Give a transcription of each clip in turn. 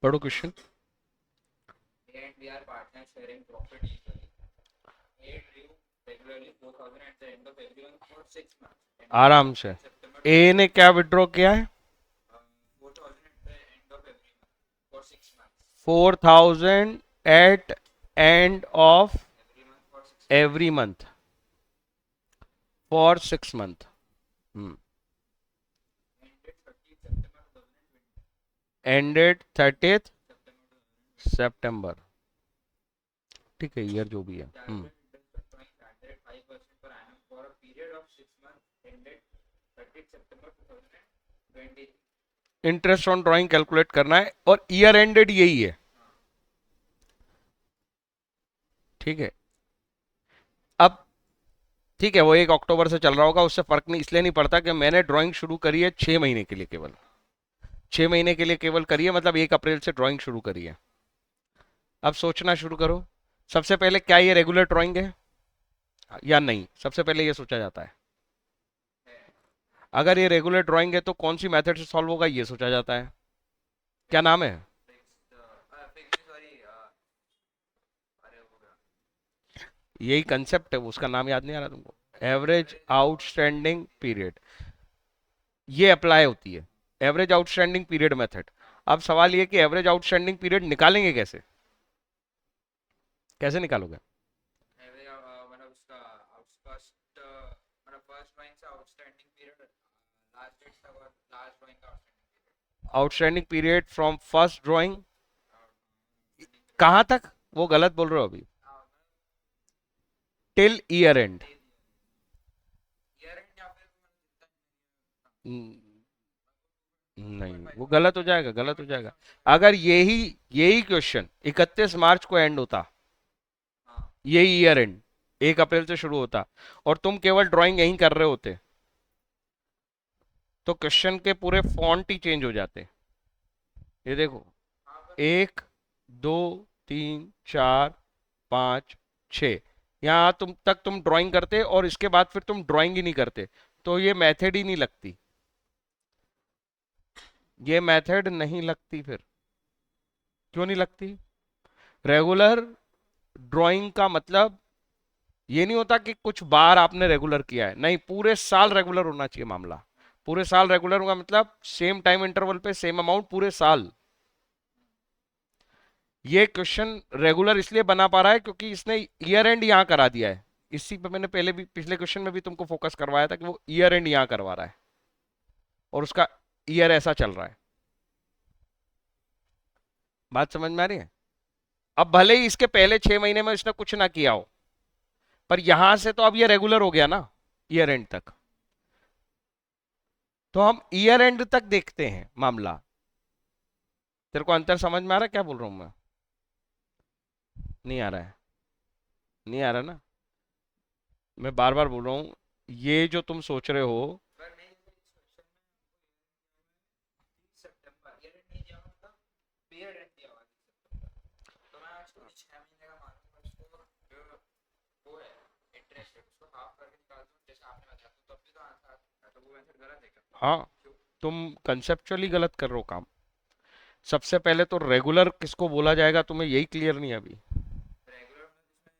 पढ़ो question. and we are partners sharing profit equally. A drew regularly 4,000 at the end of every month for 6 months. Ended आराम से। September ए ने क्या withdraw किया है? 4,000 at the end of every month for 6 months. 4,000 at end of Every month for 6 months. Every month for 6 month. Ended 30th September 2020. Ended 30th September 2020. सितंबर। ठीक है, year जो भी है। Calculate interest on drawing standard at 5% per annum for a period of 6 months ended 30th September 2020. Interest on drawing calculate करना है और year ended यही है। ठीक है। अब ठीक है, वो 1 अक्टूबर से चल रहा होगा, उससे फर्क नहीं इसलिए नहीं पड़ता कि मैंने ड्राइंग शुरू करी है 6 महीने के लिए, केवल 6 महीने के लिए केवल करी है, मतलब 1 अप्रैल से ड्राइंग शुरू करी है। अब सोचना शुरू करो। सबसे पहले क्या ये रेगुलर ड्राइंग है या नहीं, सबसे पहले ये सोचा जाता है। अगर ये रेगुलर ड्राइंग है तो कौन सी मेथड से सॉल्व होगा ये सोचा जाता है। क्या नाम है? यही कंसेप्ट है, उसका नाम याद नहीं आ रहा तुमको। एवरेज आउटस्टैंडिंग पीरियड, ये अप्लाई होती है, एवरेज आउटस्टैंडिंग पीरियड मेथड। अब सवाल ये कि एवरेज आउटस्टैंडिंग पीरियड निकालेंगे कैसे? कैसे निकालोगे? मतलब उसका फर्स्ट मतलब फर्स्ट ड्राइंग से आउटस्टैंडिंग पीरियड लास्ट डेट तक और लास्ट ड्राइंग का outstanding outstanding period from first drawing period कहां तक? वो गलत बोल रहे हो अभी। Till year and. Year and या फिर नहीं, वो गलत हो जाएगा, गलत हो जाएगा। अगर यही यही क्वेश्चन 31 मार्च को एंड होता, हाँ यही ईयर एंड 1 अप्रैल से शुरू होता और तुम केवल ड्राइंग यहीं कर रहे होते, तो क्वेश्चन के पूरे फॉन्ट ही चेंज हो जाते। ये देखो, हाँ 1 2 3 4 5 6, यहाँ तुम ड्राइंग करते और इसके बाद फिर तुम ड्राइंग ही नहीं करते, तो ये मेथड ही नहीं लगती, ये मेथड नहीं लगती। फिर क्यों नहीं लगती? रेगुलर ड्राइंग का मतलब ये नहीं होता कि कुछ बार आपने रेगुलर किया है, नहीं, पूरे साल रेगुलर होना चाहिए मामला। पूरे साल रेगुलर होगा मतलब सेम टाइम इंटरवल पे सेम अमाउंट पूरे साल। ये क्वेश्चन रेगुलर इसलिए बना पा रहा है क्योंकि इसने ईयर एंड यहां करा दिया है। इसी पे मैंने पहले भी पिछले क्वेश्चन में भी तुमको फोकस करवाया था कि वो ईयर एंड यहां करवा रहा है और उसका ईयर ऐसा चल रहा है। बात समझ में आ रही है? अब भले ही इसके पहले 6 महीने में इसने कुछ ना किया हो, पर यहां से तो अब ये रेगुलर हो गया ना ईयर एंड तक, तो हम ईयर एंड तक देखते हैं मामला। तेरे को अंतर समझ में आ रहा है क्या बोल रहा हूं मैं? नहीं आ रहा है? नहीं आ रहा ना? मैं बार बार बोल रहा हूं, ये जो तुम सोच रहे हो। पर नहीं इस क्वेश्चन में 30 सितंबर ईयर एंड नहीं दिया हुआ मतलब पीरियड एंड दिया हुआ 30 सितंबर तो मैं उसको 6 महीने का मानूंगा उसको जो वो है इंटरेस्ट रेट उसको हाफ करके निकाल दूं जैसे आपने बताया तो तब भी तो आंसर आता तो वो आंसर गलत है क्या हाँ, क्यों तुम कंसेप्चुअली गलत कर रहे हो काम। सबसे पहले तो रेगुलर किसको बोला जाएगा तुम्हें यही क्लियर नहीं है अभी। रेगुलर मतलब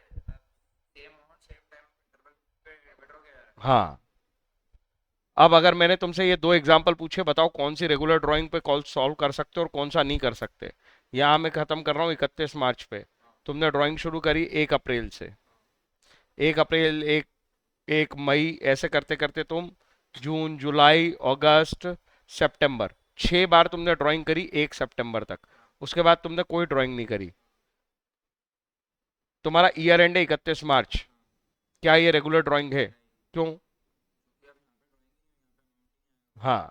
जिसमें same amount same time interval पे विड्रॉ किया जा रहा है हाँ, अब अगर मैंने तुमसे ये 2 एग्जाम्पल पूछे, बताओ कौन सी रेगुलर ड्राइंग पे कॉल सॉल्व कर सकते हो और कौन सा नहीं कर सकते। यहाँ मैं खत्म कर रहा हूँ 31 मार्च पे। हाँ तुमने ड्राइंग शुरू करी 1 अप्रैल से। हाँ 1 अप्रैल, 1 मई, ऐसे करते करते तुम जून, जुलाई, अगस्त, सितंबर, 6 बार तुमने ड्राइंग करी 1 सितंबर तक। हाँ उसके बाद तुमने कोई ड्राइंग नहीं करी। तुम्हारा ईयर एंड है 31 मार्च। हाँ क्या ये रेगुलर ड्राइंग है? नहीं क्यों? क्योंकि अब यहाँ पे ड्राइंग नहीं है यहाँ पे अमाउंट ही नहीं आया हाँ,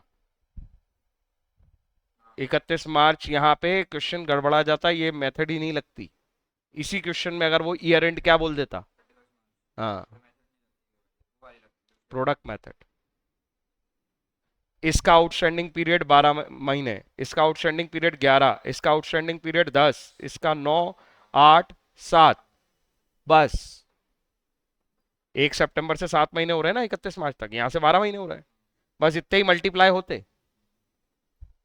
हाँ 31 मार्च यहाँ पे क्वेश्चन गड़बड़ा जाता, ये मेथड ही नहीं लगती। इसी क्वेश्चन में अगर वो ईयर एंड क्या बोल देता? 31 मार्च हाँ, तो मैसेज नहीं लगती वो वाली लगती है उसके बाद प्रोडक्ट मेथड। इसका आउटस्टैंडिंग पीरियड 12 महीने, इसका आउटस्टैंडिंग पीरियड 11, इसका आउटस्टैंडिंग पीरियड 10, इसका 9, 8, 7, बस 1 सितंबर से 7 महीने हो रहे हैं ना 31 मार्च तक, यहां से 12 महीने हो रहे हैं। बस इतने ही मल्टीप्लाई होते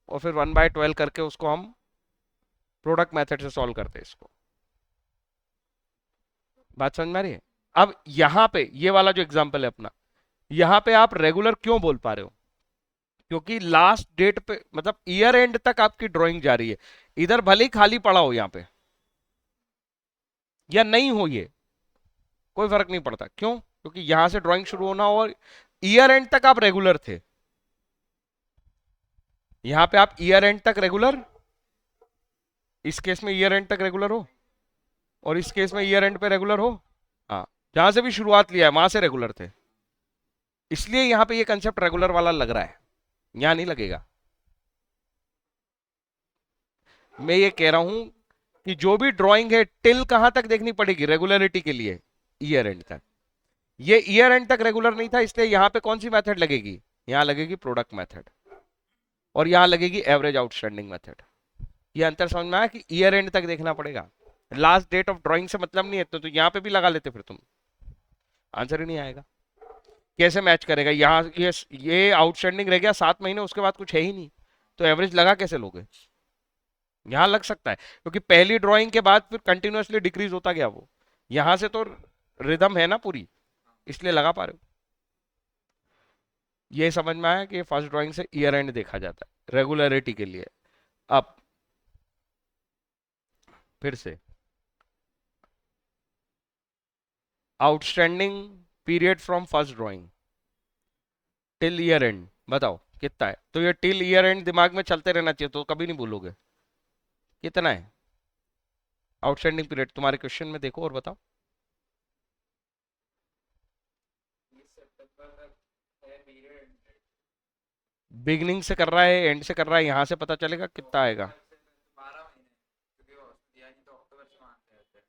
और फिर 1/12 करके उसको हम प्रोडक्ट मेथड से सॉल्व करते हैं इसको। बात समझ में आ रही है? अब यहां पे ये वाला जो एग्जांपल है अपना, यहां पे आप रेगुलर क्यों बोल पा रहे हो? क्योंकि लास्ट डेट पे मतलब ईयर एंड तक आपकी ड्राइंग जारी है। इधर भले ही खाली पड़ा हो यहां पे या नहीं हो, ये कोई फर्क नहीं पड़ता। क्यों? क्योंकि यहां से ड्राइंग शुरू होना और ईयर एंड तक आप रेगुलर थे। यहां पे आप ईयर एंड तक रेगुलर, इस केस में ईयर एंड तक रेगुलर हो, और इस केस में ईयर एंड पे रेगुलर हो। हाँ, जहां से भी शुरुआत लिया है वहां से रेगुलर थे, इसलिए यहां पे ये कंसेप्ट रेगुलर वाला लग रहा है, यहां नहीं लगेगा। मैं ये कह रहा हूं कि जो भी ड्राइंग है टिल कहां तक देखनी पड़ेगी रेगुलरिटी के लिए? ईयर एंड तक। ये ईयर एंड तक रेगुलर नहीं था, इसलिए यहां पे कौन सी मेथड लगेगी? यहां लगेगी प्रोडक्ट मेथड, और यहां लगेगी एवरेज आउटस्टैंडिंग मेथड। ये अंतर समझ में आया कि ईयर एंड तक देखना पड़ेगा। लास्ट डेट ऑफ ड्राइंग से मतलब नहीं है, तो यहां पे भी लगा लेते फिर तुम, आंसर ही नहीं आएगा। कैसे मैच करेगा? यहाँ ये आउटस्टैंडिंग रह गया 7 महीने, उसके बाद कुछ है ही नहीं, तो एवरेज लगा कैसे लोगे? यहां लग सकता है क्योंकि पहली ड्राइंग के बाद फिर कंटिन्यूअसली डिक्रीज होता गया वो, यहां से तो रिदम है ना पूरी, इसलिए लगा पा रहे हो। ये समझ में आया कि फर्स्ट ड्राइंग से ईयर एंड देखा जाता है रेगुलरिटी के लिए। अब फिर से outstanding period from first drawing till year and, बताओ कितना है? तो ये टिल ईयर एंड दिमाग में चलते रहना चाहिए, तो कभी नहीं भूलोगे कितना है आउटस्टैंडिंग पीरियड। तुम्हारे क्वेश्चन में देखो और बताओ। 30 सितंबर तक है पीरियड। बिगनिंग से कर रहा है एंड से कर रहा है, यहां से पता चलेगा कितना आएगा। अक्टूबर से 12 महीने, क्योंकि वो दिया नहीं तो अक्टूबर से मानते रहते हैं।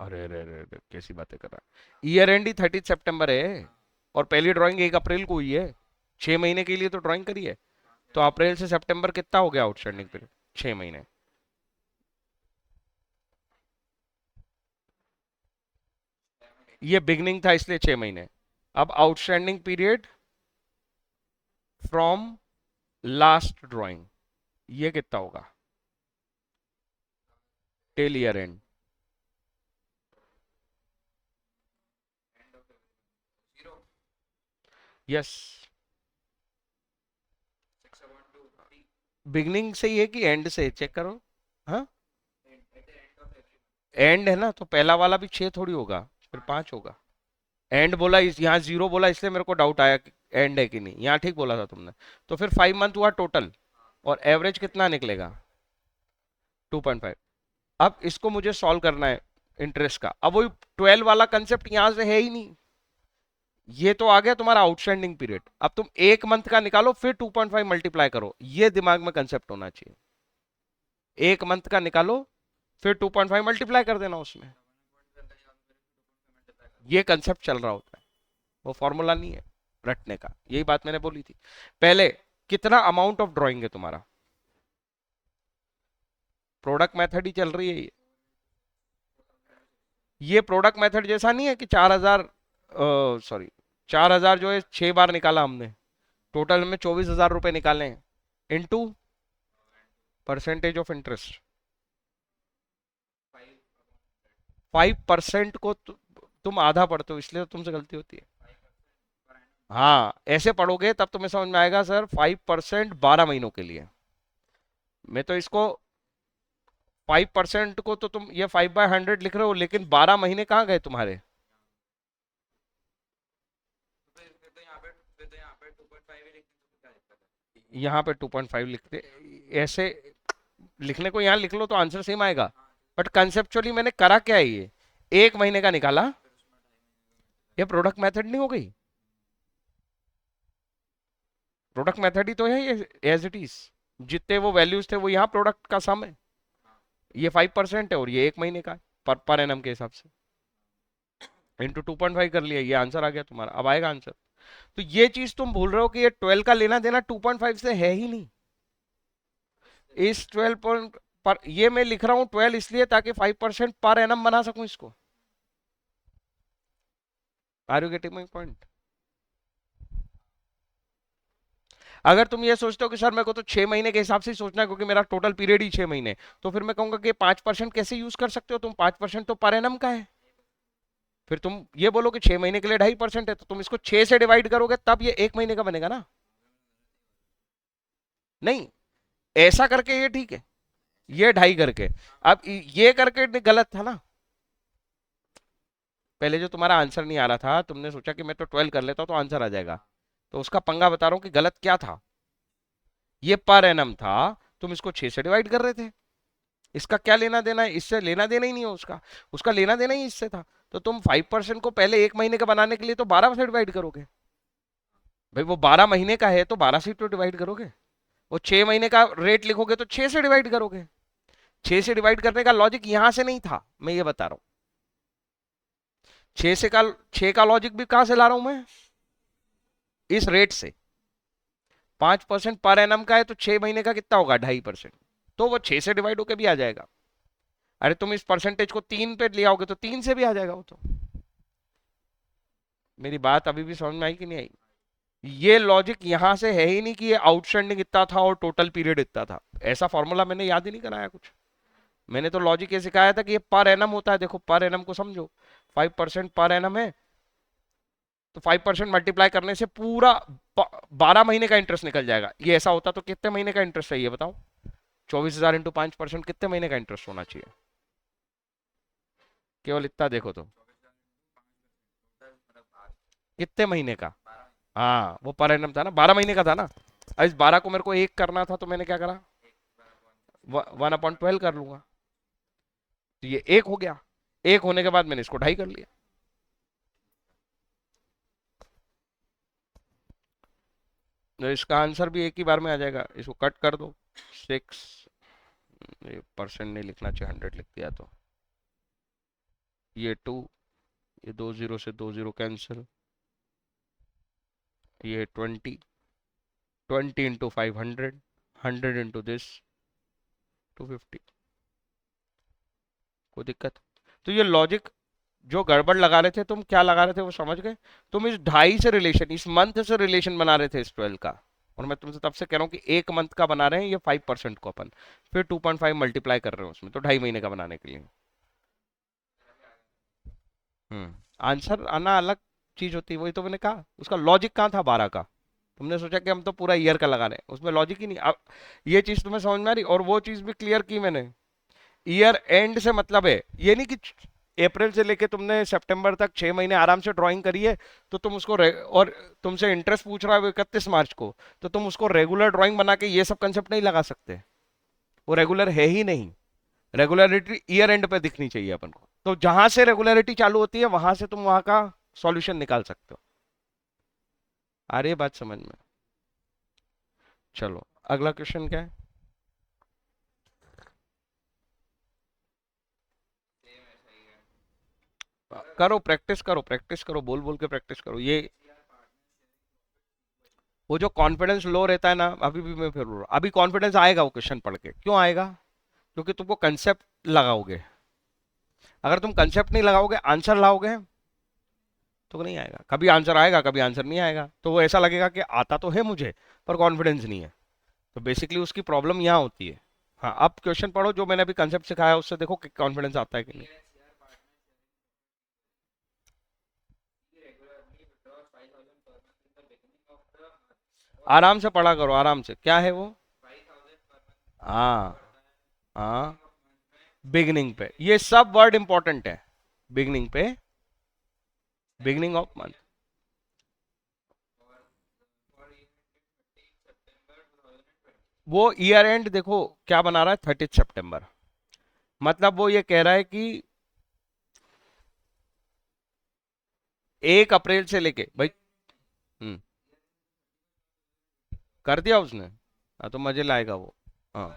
अरे अरे अरे अरे, कैसी बातें कर रहा है? ईयर एंड ही 30 सितंबर है, और पहली ड्राइंग 1 अप्रैल को हुई है। 6 महीने के लिए तो ड्राइंग करी है, तो अप्रैल से सितंबर कितना हो गया आउटस्टैंडिंग पीरियड? 6 महीने। ये बिगनिंग था इसलिए 6 महीने। अब outstanding period from last drawing, ये कितना होगा till year and? End of zero yes. 6/1 beginning से ही है कि एंड से? चेक करो। हाँ, at the end of every and है ना, तो पहला वाला भी 6 थोड़ी होगा, फिर 5 होगा। एंड बोला, इस यहाँ 0 बोला, इसलिए मेरे को डाउट आया कि एंड है कि नहीं। यहाँ ठीक बोला था तुमने। तो फिर 5 मंथ हुआ टोटल, और एवरेज कितना निकलेगा? 2.5। अब इसको मुझे सॉल्व करना है इंटरेस्ट का। अब वही 12 वाला कंसेप्ट यहाँ से है ही नहीं, ये तो आ गया तुम्हारा आउटस्टैंडिंग पीरियड। अब तुम 1 मंथ का निकालो, फिर 2.5 मल्टीप्लाई करो, ये दिमाग में कंसेप्ट होना चाहिए। 1 मंथ का निकालो, फिर 2.5 मल्टीप्लाई कर देना उसमें, ये कंसेप्ट चल रहा होता है। वो फॉर्मूला नहीं है रटने का, यही बात मैंने बोली थी पहले। कितना अमाउंट ऑफ ड्राइंग है तुम्हारा? प्रोडक्ट मेथड ही चल रही है ये प्रोडक्ट मेथड जैसा नहीं है कि 4,000, सॉरी 4,000 जो है 6 बार निकाला हमने, टोटल में 24,000 रुपए निकाले हैं, इनटू परसेंटेज ऑफ इंटरेस्ट 5% को तुम आधा पढ़ते हो, इसलिए तो तुमसे गलती होती है। हाँ, ऐसे पढ़ोगे तब तुम्हें समझ में आएगा सर 5% 12 महीनों के लिए। मैं तो इसको 5% को तो तुम ये 5/100 लिख रहे हो, लेकिन 12 महीने कहाँ गए तुम्हारे? फिर तो यहाँ पे 2.5 ही लिखते तो क्या दिक्कत है? यहाँ पे 2.5 लिखते, ऐसे लिखने को यहाँ लिख लो तो आंसर सेम आएगा। बट कंसेप्चुअली मैंने करा क्या है, ये 1 महीने का निकाला, फिर उसमें 2.5 महीने ये प्रोडक्ट मेथड नहीं हो गई? प्रोडक्ट मेथड ही तो है ये, एज इट इज। जितने वो वैल्यूज थे वो यहाँ प्रोडक्ट का सम है। ये 5% है और ये 1 महीने का है, पर एनम के हिसाब से इंटू 2.5 कर लिया, ये आंसर आ गया तुम्हारा। अब आएगा आंसर। तो ये चीज तुम भूल रहे हो कि ये 12 का लेना देना 2.5 से है ही नहीं। इस 12 पॉइंट पर ये मैं लिख रहा हूं 12 इसलिए ताकि 5% पर एनम बना सकूं इसको। Are you getting my point? अगर तुम ये सोचते हो कि सर मेरे को तो 6 महीने के हिसाब से ही सोचना है क्योंकि मेरा टोटल पीरियड ही 6 महीने, तो फिर मैं कहूंगा कि 5% कैसे यूज कर सकते हो तुम, 5% तो पर एनम का है। फिर तुम ये बोलो कि 6 महीने के लिए 2.5% है, तो तुम इसको 6 से डिवाइड करोगे तब ये 1 महीने का बनेगा ना। नहीं, ऐसा करके ये ठीक है, ये 2.5 करके। अब ये करके गलत था ना। पहले जो तुम्हारा आंसर नहीं आ रहा था, तुमने सोचा कि मैं तो 12 कर लेता हूं तो आंसर आ जाएगा, तो उसका पंगा बता रहा हूं कि गलत क्या था। ये पर एनम था, तुम इसको 6 से डिवाइड कर रहे थे। इसका क्या लेना देना है, इससे लेना देना ही नहीं है उसका, उसका लेना देना ही इससे था। तो तुम 5% को पहले 1 महीने का बनाने के लिए तो 12 से डिवाइड करोगे। भाई वो 12 महीने का है तो 12 से तो डिवाइड करोगे। वो 6 महीने का रेट लिखोगे तो 6 से डिवाइड करोगे। 6 से डिवाइड करने का लॉजिक यहां से नहीं था, मैं ये बता रहा हूं। 6 का लॉजिक भी कहां से ला रहा हूं मैं, इस रेट से। 5% पर एनम का है तो 6 महीने का कितना होगा, 2.5%, तो वो 6 से डिवाइड होकर भी आ जाएगा। अरे तुम इस परसेंटेज को 3 पे ले आओगे तो 3 से भी आ जाएगा वो तो। मेरी बात अभी भी समझ में आई कि नहीं आई। ये लॉजिक यहां से है ही नहीं कि ये आउटस्टैंडिंग इतना था और टोटल पीरियड इतना था, ऐसा फॉर्मूला मैंने याद ही नहीं कराया कुछ। मैंने तो लॉजिक ये सिखाया था कि ये पर एनम होता है, देखो पर एनम को समझो। 5% पर एनम है, तो 5% मल्टीप्लाई करने से पूरा 12 महीने का इंटरेस्ट निकल जाएगा। ये ऐसा होता तो कितने महीने का इंटरेस्ट है ये बताओ। 24,000 इंटू 5% कितने महीने का इंटरेस्ट होना चाहिए, केवल इतना देखो तो, कितने महीने का। हाँ वो पर एनम था ना, 12 महीने का था ना। अब इस 12 को मेरे को 1 करना था तो मैंने क्या करा, 1/12 कर लूंगा, तो ये 1 हो गया। 1 होने के बाद मैंने इसको 2.5 कर लिया। तो इसका आंसर भी एक ही बार में आ जाएगा, इसको कट कर दो। 6, ये परसेंट नहीं लिखना चाहिए, 100 लिख दिया तो ये 2, ये 2 0 से 2 0 कैंसिल, ये 20, 20 इंटू 500, 100 इंटू दिस 250। कोई दिक्कत। तो ये लॉजिक जो गड़बड़ लगा रहे थे तुम, क्या लगा रहे थे वो समझ गए। तुम इस 2.5 से रिलेशन, इस मंथ से रिलेशन बना रहे थे इस 12 का, और मैं तुमसे तब से कह रहा हूँ कि 1 मंथ का बना रहे हैं ये 5% को अपन, फिर 2.5 मल्टीप्लाई कर रहे हो उसमें, तो 2.5 महीने का बनाने के लिए। आंसर आना अलग चीज होती है, वही तो मैंने कहा, उसका लॉजिक कहाँ था 12 का। तुमने सोचा कि हम तो पूरा ईयर का लगा रहे हैं, उसमें लॉजिक ही नहीं। अब ये चीज तुम्हें समझ में आ रही, और वो चीज भी क्लियर की मैंने। ईयर एंड से मतलब है ये नहीं कि अप्रैल से लेके तुमने सितंबर तक 6 महीने आराम से ड्राइंग करी है, तो तुम उसको और तुमसे इंटरेस्ट पूछ रहा है 31 मार्च को, तो तुम उसको रेगुलर ड्राइंग बना के ये सब कंसेप्ट नहीं लगा सकते। वो रेगुलर है ही नहीं। रेगुलरिटी ईयर एंड पे दिखनी चाहिए अपन को, तो जहां से रेगुलरिटी चालू होती है वहां से तुम वहां का सॉल्यूशन निकाल सकते हो। आ रही है बात समझ में। चलो अगला क्वेश्चन क्या है। करो प्रैक्टिस करो, प्रैक्टिस करो, बोल बोल के प्रैक्टिस करो। ये वो जो कॉन्फिडेंस लो रहता है ना, अभी भी मैं फिर बोल रहा हूं, अभी कॉन्फिडेंस आएगा वो क्वेश्चन पढ़ के, क्यों आएगा, क्योंकि तुमको कंसेप्ट लगाओगे। अगर तुम कंसेप्ट नहीं लगाओगे आंसर लाओगे तो नहीं आएगा। कभी आंसर आएगा कभी आंसर नहीं आएगा, तो वो ऐसा लगेगा कि आता तो है मुझे पर कॉन्फिडेंस नहीं है। तो बेसिकली उसकी प्रॉब्लम यहाँ होती है। हाँ अब क्वेश्चन पढ़ो जो मैंने अभी कंसेप्ट सिखाया उससे देखो कि कॉन्फिडेंस आता है कि नहीं। आराम से पढ़ा करो, आराम से, क्या है वो। हाँ हाँ, बिगनिंग पे ये सब वर्ड इंपॉर्टेंट है। बिगनिंग पे, बिगनिंग ऑफ मंथ। वो ईयर एंड देखो क्या बना रहा है, 30 सितंबर, मतलब वो ये कह रहा है कि 1 अप्रैल से लेके भाई। हम्म, कर दिया उसने। हाँ तो मजे लाएगा वो। हाँ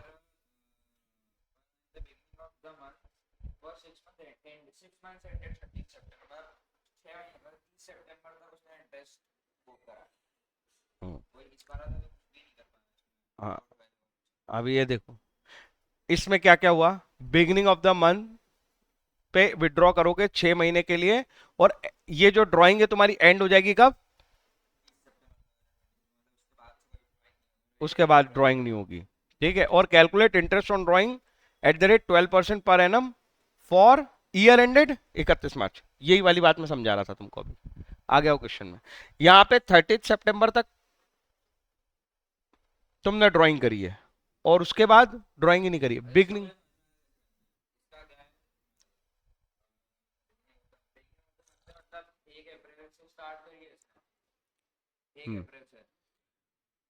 हम्म, हाँ अभी ये देखो इसमें क्या क्या हुआ। बिगिनिंग ऑफ द मंथ पे विड्रॉ करोगे 6 महीने के लिए, और ये जो ड्राइंग है तुम्हारी एंड हो जाएगी कब, उसके बाद ड्राइंग नहीं होगी। ठीक है, और calculate interest on drawing at the rate 12% per annum for year ended 31 मार्च। यही वाली बात मैं समझा रहा था तुमको अभी, आ गया वो क्वेश्चन में। यहाँ पे 30 सितंबर तक तुमने ड्राइंग करी है और उसके बाद ड्राइंग ही नहीं करी है बिगनिंग। इसका क्या है, मतलब 1 अप्रैल से स्टार्ट करिए इसने, 1 अप्रैल से,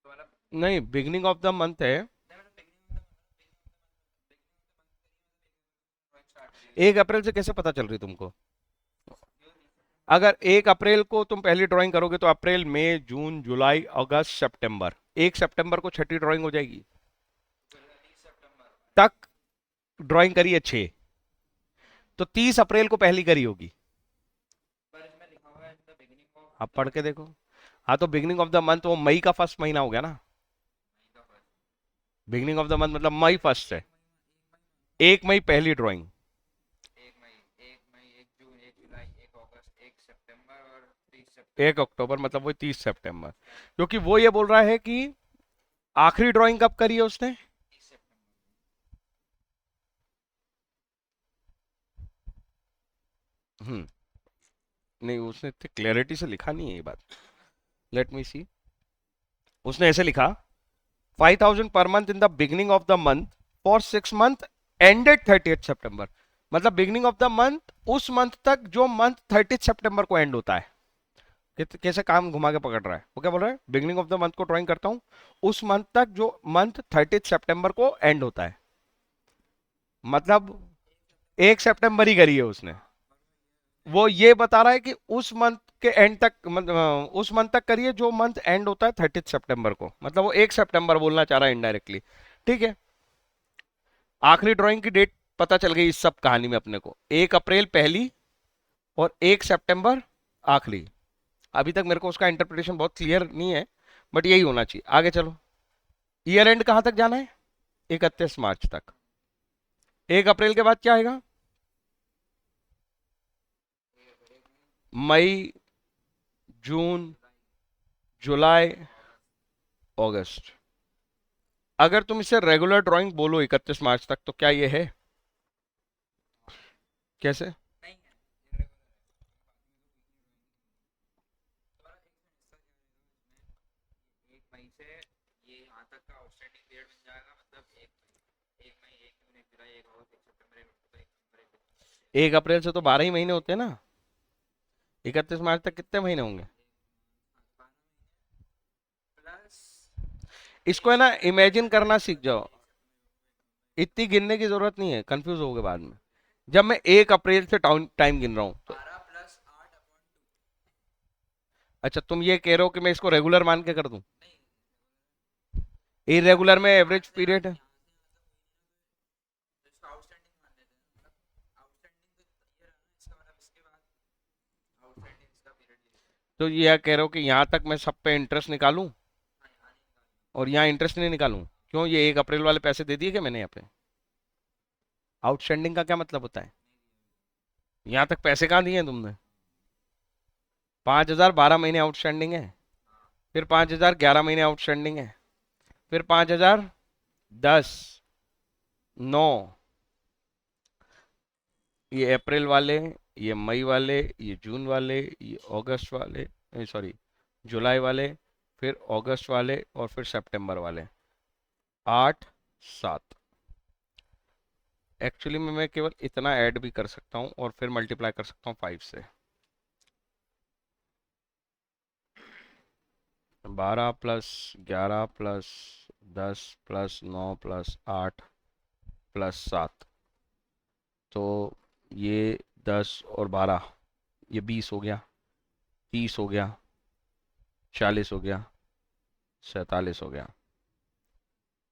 तो मतलब नहीं, बिगनिंग ऑफ द मंथ है। नहीं मतलब बिगनिंग ऑफ द स्टार्ट करिए। 1 अप्रैल से कैसे पता चल रही तुमको? अगर 1 अप्रैल को तुम पहली ड्राइंग करोगे तो अप्रैल मई जून जुलाई अगस्त सितंबर, 1 सितंबर को छठी ड्राइंग हो जाएगी। 30 सितंबर, तक ड्राइंग करी है 6, तो 30 अप्रैल को पहली करी होगी। पर इसमें लिखा हुआ है इन द बिगिनिंग ऑफ आप पढ़ के देखो। हाँ, तो बिगनिंग ऑफ द मंथ वो मई का फर्स्ट महीना हो गया ना। मई का first, beginning of the month मतलब मई फर्स्ट है। 1 मई पहली ड्राइंग। 1 मई, 1 मई, 1 जून, 1 जुलाई, 1 अगस्त, 1 सितंबर और 30 सितंबर। 1 अक्टूबर मतलब वही 30 सितंबर, क्योंकि वो ये बोल रहा है कि आखिरी ड्राइंग कब करी है उसने। 30 सितंबर। हम्म। नहीं, उसने इतनी क्लैरिटी से लिखा नहीं है ये बात। लेट मी सी। उसने ऐसे लिखा 5,000 per month in the beginning of the month for 6 month ended 30 सितंबर। मतलब बिगिनिंग ऑफ द मंथ उस मंथ तक जो मंथ 30 सितंबर को एंड होता है। कैसे काम घुमा के पकड़ रहा है वो, क्या बोल रहा है, बिगिनिंग ऑफ द मंथ को ड्राइंग करता हूं उस मंथ तक जो मंथ 30 सितंबर को एंड होता है। मतलब 1 सितंबर ही करी है उसने। वो ये बता रहा है कि उस मंथ के एंड तक उस मंथ तक करिए जो मंथ एंड होता है 30 सितंबर को, मतलब वो 1 सितंबर बोलना चाह रहा है इनडायरेक्टली। ठीक है, आखिरी ड्राइंग की डेट पता चल गई इस सब कहानी में अपने को, 1 अप्रैल पहली और 1 सितंबर आखिरी। अभी तक मेरे को उसका इंटरप्रिटेशन बहुत क्लियर नहीं है, बट यही होना चाहिए। आगे चलो, ईयर एंड कहां तक जाना है, 31 मार्च तक। 1 अप्रैल के बाद क्या आएगा, मई जून जुलाई अगस्त। अगर तुम इसे रेगुलर ड्राइंग बोलो 31 मार्च तक, तो क्या ये है, कैसे? नहीं है, irregular है। बाद में तो इसका क्या है, इसमें 1 मई से ये यहाँ तक का आउटस्टैंडिंग पीरियड बन जाएगा, मतलब 1 मई, 1 मई, 1 जून, 1 जुलाई, 1 अगस्त, 1 सितंबर, 1 अक्टूबर, 1 नवंबर, 1 अप्रैल से तो 12 ही महीने होते हैं ना। 31 मार्च तक कितने महीने होंगे? 12 प्लस इसको है 1 ना सितंबर इमेजिन मतलब करना 1 सीख जनवरी, जाओ। 1 इतनी गिनने की जरूरत नहीं है, कंफ्यूज होगे बाद में। जब मैं 1 अप्रैल से टाइम गिन रहा हूं तो, 12 प्लस 8 अपॉन 2। अच्छा तुम ये कह रहे हो कि मैं इसको रेगुलर मान के कर दूं? नहीं, इरेगुलर में यहाँ एवरेज से यहाँ पीरियड है। यहाँ से मतलब इसका आउटस्टैंडिंग मान लेते हैं, मतलब आउटस्टैंडिंग तो ये रहा ना इसका, मतलब इसके बाद आउटस्टैंडिंग इसका पीरियड ये है। तो ये कह रहे हो कि यहां तक मैं सब पे इंटरेस्ट निकालूं हाँ, यहाँ नहीं निकालना। और यहाँ इंटरेस्ट नहीं निकालूं? क्यों, ये 1 अप्रैल वाले पैसे दे दिए क्या मैंने यहाँ पे? आउटस्टैंडिंग का क्या मतलब होता है? यहाँ तक पैसे कहाँ दिए हैं तुमने? 5,000 12 महीने आउटस्टैंडिंग है, फिर 5,000 11 महीने आउटस्टैंडिंग है, फिर 5,000 10 9, ये अप्रैल वाले, ये मई वाले, ये जून वाले, ये अगस्त वाले, सॉरी जुलाई वाले, फिर अगस्त वाले और फिर सितंबर वाले, 8 7। एक्चुअली में मैं केवल इतना ऐड भी कर सकता हूँ और फिर मल्टीप्लाई कर सकता हूँ 5 से। 12 plus 11 plus 10 plus 9 plus 8 plus 7, तो ये 10 और 12, ये 20 हो गया, 30 हो गया, 40 हो गया, 47 हो गया,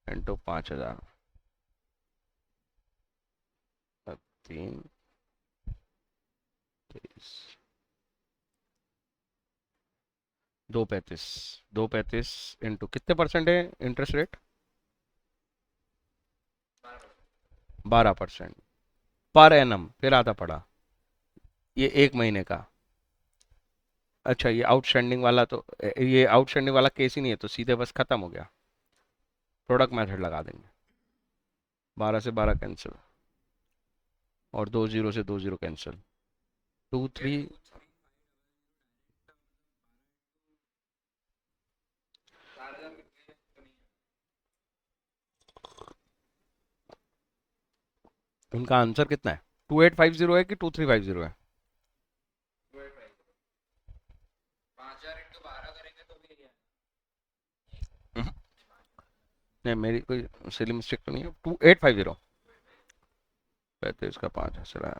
इंटू 5,000, 3 23, 235, 235 इंटू कितने परसेंट है इंटरेस्ट रेट? 12% पर एनम, फिर आधा पड़ा, ये 1 महीने का। अच्छा, ये आउटस्टैंडिंग वाला तो, ये आउटस्टैंडिंग वाला केस ही नहीं है, तो सीधे बस खत्म हो गया। प्रोडक्ट मेथड लगा देंगे, 12 से 12 कैंसिल, और 2 0 से 2 0 कैंसिल, 2 3। इनका आंसर कितना है? 2850 है कि 2350 है? 5000 इंटू 12 करेंगे तो भी हम्म, नहीं, मेरी कोई सिली मिस्टेक तो नहीं है। 2850, 35 का 5 चला है,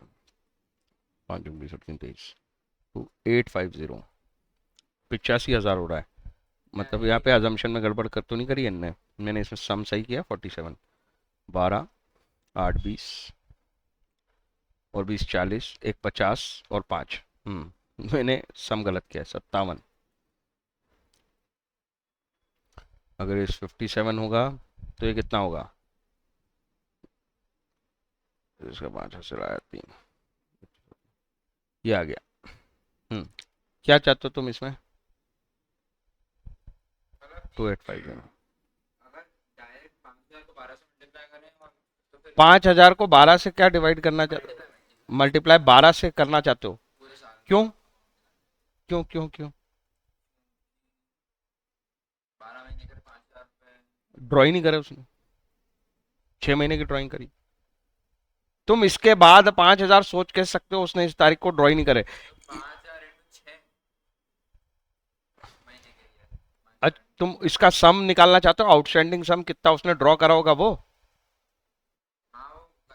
5 उन्नीस 23, 2850, 85,000 हो रहा है। मतलब यहाँ पे अजम्पशन में गड़बड़ कर तो नहीं करी इनने? मैंने इसमें सम सही किया, 47, 12, 8 20, और 20 40, एक 50 और 5। मैंने सम गलत किया है, 57। अगर इस 57 होगा तो ये कितना होगा? इसका 5 हासिल आया 3, ये आ गया। क्या चाहते हो तुम इसमें? मतलब 2850, अगर डायरेक्ट 5000 को 12 से मल्टीप्लाई करें और तो फिर 5000 को 12 से क्या डिवाइड करना चाहते हो? मल्टीप्लाई मल्टीप्लाई 12 से करना चाहते हो? पूरे साल में क्यों? क्यों क्यों क्यों? 12 महीने के 5000 रुपए। ड्राइंग नहीं करे उसने, 6 महीने की ड्राइंग करी। तुम इसके बाद 5000 सोच के सकते हो उसने इस तारीख को ड्राइंग नहीं करे? तो 5000 इंटू 6 महीने के लिए तुम इसका सम निकालना चाहते हो, आउटस्टैंडिंग सम कितना उसने ड्रॉ करा होगा वो? हाँ वो उससे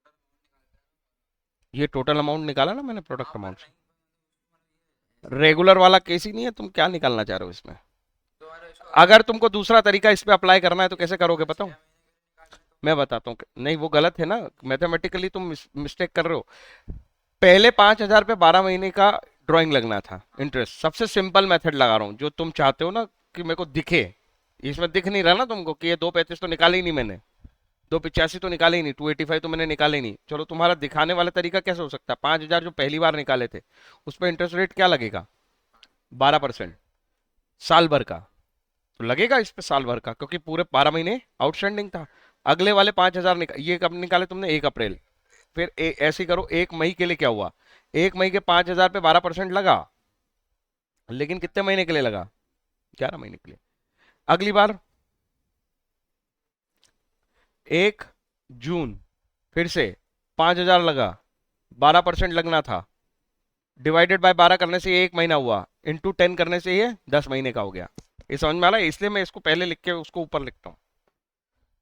टोटल ये टोटल अमाउंट निकाला ना मैंने, हाँ प्रोडक्ट पर अमाउंट। नहीं ऐसे रेगुलर वाला केस ही नहीं है, तुम क्या निकालना चाह रहे हो इसमें? तो अगर इसको अगर तुमको दूसरा तरीका इस पे अप्लाई करना है तो कैसे करोगे 6 बताओ? महीने के लिए निकालना है तो मैं बताता हूँ। नहीं, वो गलत है ना, मैथमेटिकली तुम मिस्टेक कर रहे हो। पहले 5000 पे 12 महीने का ड्राइंग लगना था, इंटरेस्ट। सबसे सिंपल मेथड लगा रहा हूँ जो तुम चाहते हो ना, कि मेरे को दिखे। इसमें दिख नहीं रहा ना तुमको कि ये 235 तो निकाले ही नहीं मैंने, 285 तो निकाले ही नहीं, 285 तो मैंने निकाले ही नहीं। चलो, तुम्हारा दिखाने वाला तरीका कैसे हो सकता है? 5000 जो पहली बार निकाले थे उस पर इंटरेस्ट रेट क्या लगेगा? 12%, साल भर का। तो लगेगा इस पे साल भर का, क्योंकि पूरे 12 महीने आउटस्टैंडिंग था। अगले वाले 5000 ये कब निकाले तुमने? 1 अप्रैल। फिर ऐसे ही करो, 1 मई के लिए क्या हुआ? 1 मई के 5000 पे 12% लगा, लेकिन कितने महीने के लिए लगा? 11 महीने के लिए। अगली बार 1 जून, फिर से 5000 लगा, 12% लगना था, डिवाइडेड बाय 12 करने से ये 1 महीना हुआ, इंटू 10 करने से ये 10 महीने का हो गया। ये समझ में आ रहा है? इसलिए मैं इसको पहले लिख के उसको ऊपर लिखता हूँ।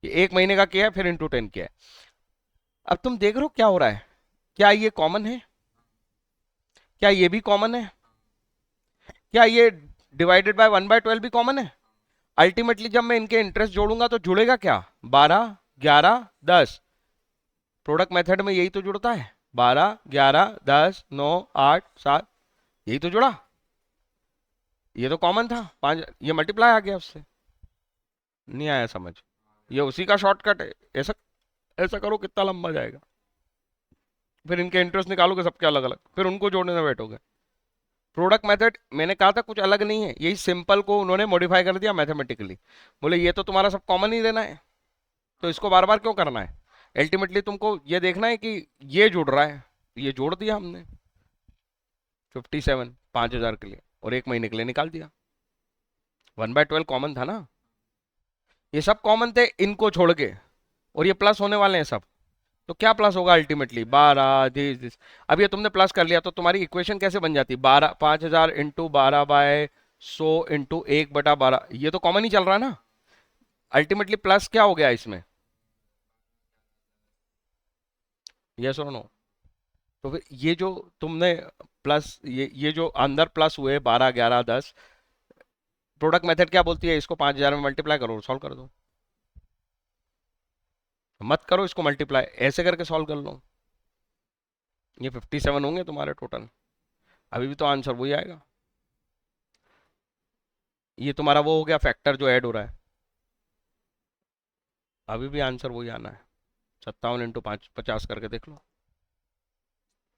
ये 1 महीने का किया है, फिर इंटू 10 किया है। अब तुम देख रहे हो क्या हो रहा है? क्या ये कॉमन है? क्या ये भी कॉमन है? क्या ये डिवाइडेड बाय 1/12 भी कॉमन है? अल्टीमेटली जब मैं इनके इंटरेस्ट जोड़ूंगा तो जुड़ेगा क्या? 12 11 10। प्रोडक्ट मेथड में यही तो जुड़ता है, 12 11 10 9 8 7, यही तो जुड़ा। ये तो कॉमन था, 5, ये मल्टीप्लाई आ गया उससे। नहीं आया समझ? ये उसी का शॉर्टकट है। ऐसा ऐसा करो, कितना लंबा जाएगा। फिर इनके इंटरेस्ट निकालोगे सबके अलग अलग, फिर उनको जोड़ने में बैठोगे। प्रोडक्ट मेथड मैंने कहा था कुछ अलग नहीं है, यही सिंपल को उन्होंने मॉडिफाई कर दिया मैथमेटिकली। बोले ये तो तुम्हारा सब कॉमन ही देना है, तो इसको बार बार क्यों करना है? अल्टीमेटली तुमको ये देखना है कि ये जुड़ रहा है, ये जोड़ दिया हमने। 57 5000 के लिए, और 1 महीने के लिए निकाल दिया। 1/12 कॉमन था ना, ये सब कॉमन थे इनको छोड़ के, और ये प्लस होने वाले हैं सब। तो क्या प्लस होगा अल्टीमेटली? 12 दिस। अब ये तुमने प्लस कर लिया तो तुम्हारी इक्वेशन कैसे बन जाती? 12 5000 इंटू 12/100 इंटू 1/12, ये तो कॉमन ही चल रहा है ना। अल्टीमेटली प्लस क्या हो गया इसमें? यस और नो? तो फिर ये जो तुमने प्लस, ये जो अंदर प्लस हुए 12 11 10, प्रोडक्ट मेथड क्या बोलती है? इसको 5000 में मल्टीप्लाई करो, सॉल्व कर दो। मत करो इसको मल्टीप्लाई, ऐसे करके सॉल्व कर लो। ये 57 होंगे तुम्हारे टोटल, अभी भी तो आंसर वही आएगा। ये तुम्हारा वो हो गया फैक्टर जो ऐड हो रहा है, अभी भी आंसर वही आना है। 57 इंटू 50 करके देख लो।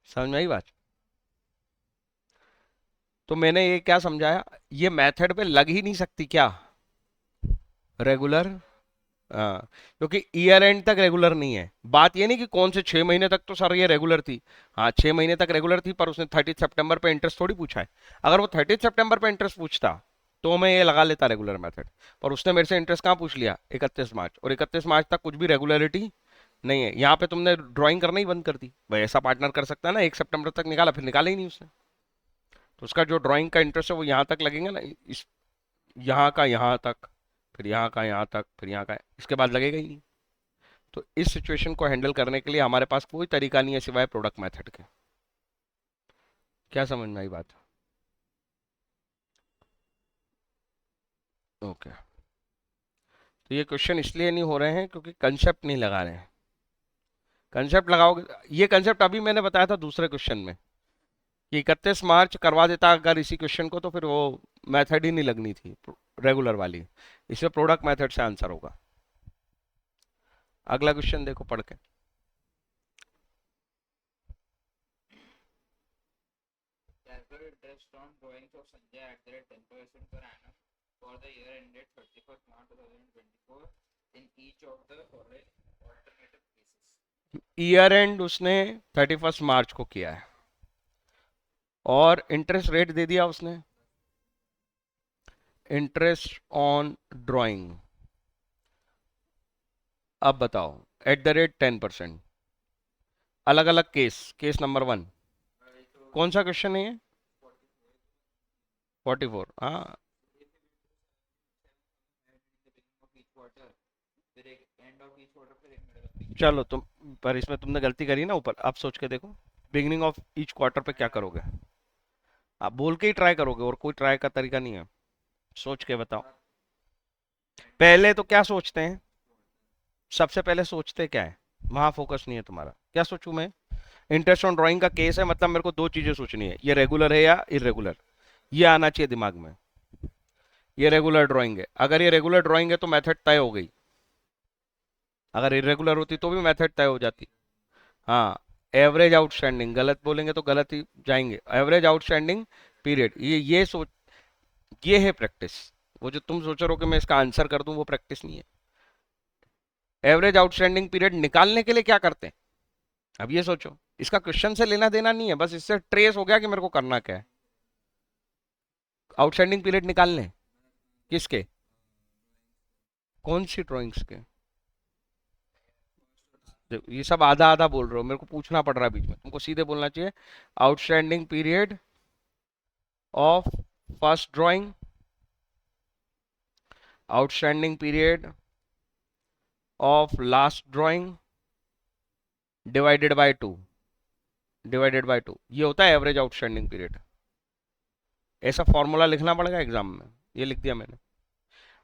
समझ में आई बात? तो मैंने ये क्या समझाया, ये मेथड पे लग ही नहीं सकती क्या? रेगुलर। हाँ, क्योंकि ईयर एंड तक रेगुलर नहीं है। बात ये नहीं कि कौन से 6 महीने तक तो सर ये रेगुलर थी। हाँ, 6 महीने तक रेगुलर थी, पर उसने 30 सितंबर पे इंटरेस्ट थोड़ी पूछा है। अगर वो 30 सितंबर पे इंटरेस्ट पूछता तो मैं ये लगा लेता रेगुलर मेथड। पर उसने मेरे से इंटरेस्ट कहाँ पूछ लिया? 31 मार्च, और 31 मार्च तक कुछ भी रेगुलरिटी नहीं है। यहाँ पे तुमने ड्राइंग करना ही बंद कर दी भाई। ऐसा पार्टनर कर सकता है ना, 1 सितंबर तक निकाला, फिर निकाला ही नहीं उसने। तो उसका जो ड्राइंग का इंटरेस्ट है वो यहाँ तक लगेगा ना, इस यहाँ का यहाँ तक, फिर यहाँ का यहाँ तक, फिर यहाँ का, इसके बाद लगेगा ही नहीं। तो इस सिचुएशन को हैंडल करने के लिए हमारे पास कोई तरीका नहीं है सिवाय प्रोडक्ट मेथड के। क्या समझ में आई बात? ओके। तो ये क्वेश्चन इसलिए नहीं हो रहे हैं क्योंकि कंसेप्ट नहीं लगा रहे हैं। कंसेप्ट लगाओगे, ये कंसेप्ट अभी मैंने बताया था दूसरे क्वेश्चन में कि 31 मार्च करवा देता अगर इसी क्वेश्चन को, तो फिर वो मेथड ही नहीं लगनी थी रेगुलर वाली। इसमें प्रोडक्ट मेथड से आंसर होगा। अगला क्वेश्चन देखो पढ़ के। Calculate interest on drawings of Sanjay at the rate 10% per annum for the year ended 31st March 2024 in each of the following alternative cases. Year and उसने 31 मार्च को किया है और इंटरेस्ट रेट दे दिया उसने, इंटरेस्ट ऑन ड्राइंग। अब बताओ, at the rate 10%। अलग अलग केस। केस नंबर 1 कौन सा क्वेश्चन है ये? 44। हाँ, चलो तुम, पर इसमें तुमने गलती करी ना ऊपर। अब सोच के देखो, बिगनिंग ऑफ ईच क्वार्टर पे क्या करोगे? आप बोल के ही ट्राई करोगे और कोई ट्राई का तरीका नहीं है। सोच के बताओ। पहले तो क्या सोचते हैं? सबसे पहले सोचते क्या है? वहां फोकस नहीं है तुम्हारा। क्या सोचूं मैं? इंटरेस्ट ऑन ड्राइंग का केस है, मतलब मेरे को दो चीजें सोचनी है, ये रेगुलर है या इरेगुलर। ये आना चाहिए दिमाग में। ये रेगुलर ड्राइंग है। अगर ये रेगुलर ड्राइंग है तो मेथड तय हो गई। अगर इरेगुलर होती तो भी मेथड तय हो जाती। हाँ, एवरेज आउटस्टैंडिंग, गलत बोलेंगे तो गलत ही जाएंगे। एवरेज आउटस्टैंडिंग पीरियड, ये सोच, ये है प्रैक्टिस। वो जो तुम सोच रहे हो कि मैं इसका आंसर कर दूं, वो प्रैक्टिस नहीं है। एवरेज आउटस्टैंडिंग पीरियड निकालने के लिए क्या करते हैं? अब ये सोचो, इसका क्वेश्चन से लेना देना नहीं है, बस इससे ट्रेस हो गया कि मेरे को करना क्या है। आउटस्टैंडिंग पीरियड निकालने किसके? कौन सी ड्राइंग्स के? ये सब आधा आधा बोल रहे हो, मेरे को पूछना पड़ रहा है बीच में। तुमको सीधे बोलना चाहिए outstanding period of first drawing, outstanding period of last drawing divided by 2, divided by 2, ये होता है एवरेज आउटस्टैंडिंग पीरियड। ऐसा फॉर्मूला लिखना पड़ेगा एग्जाम में, ये लिख दिया मैंने।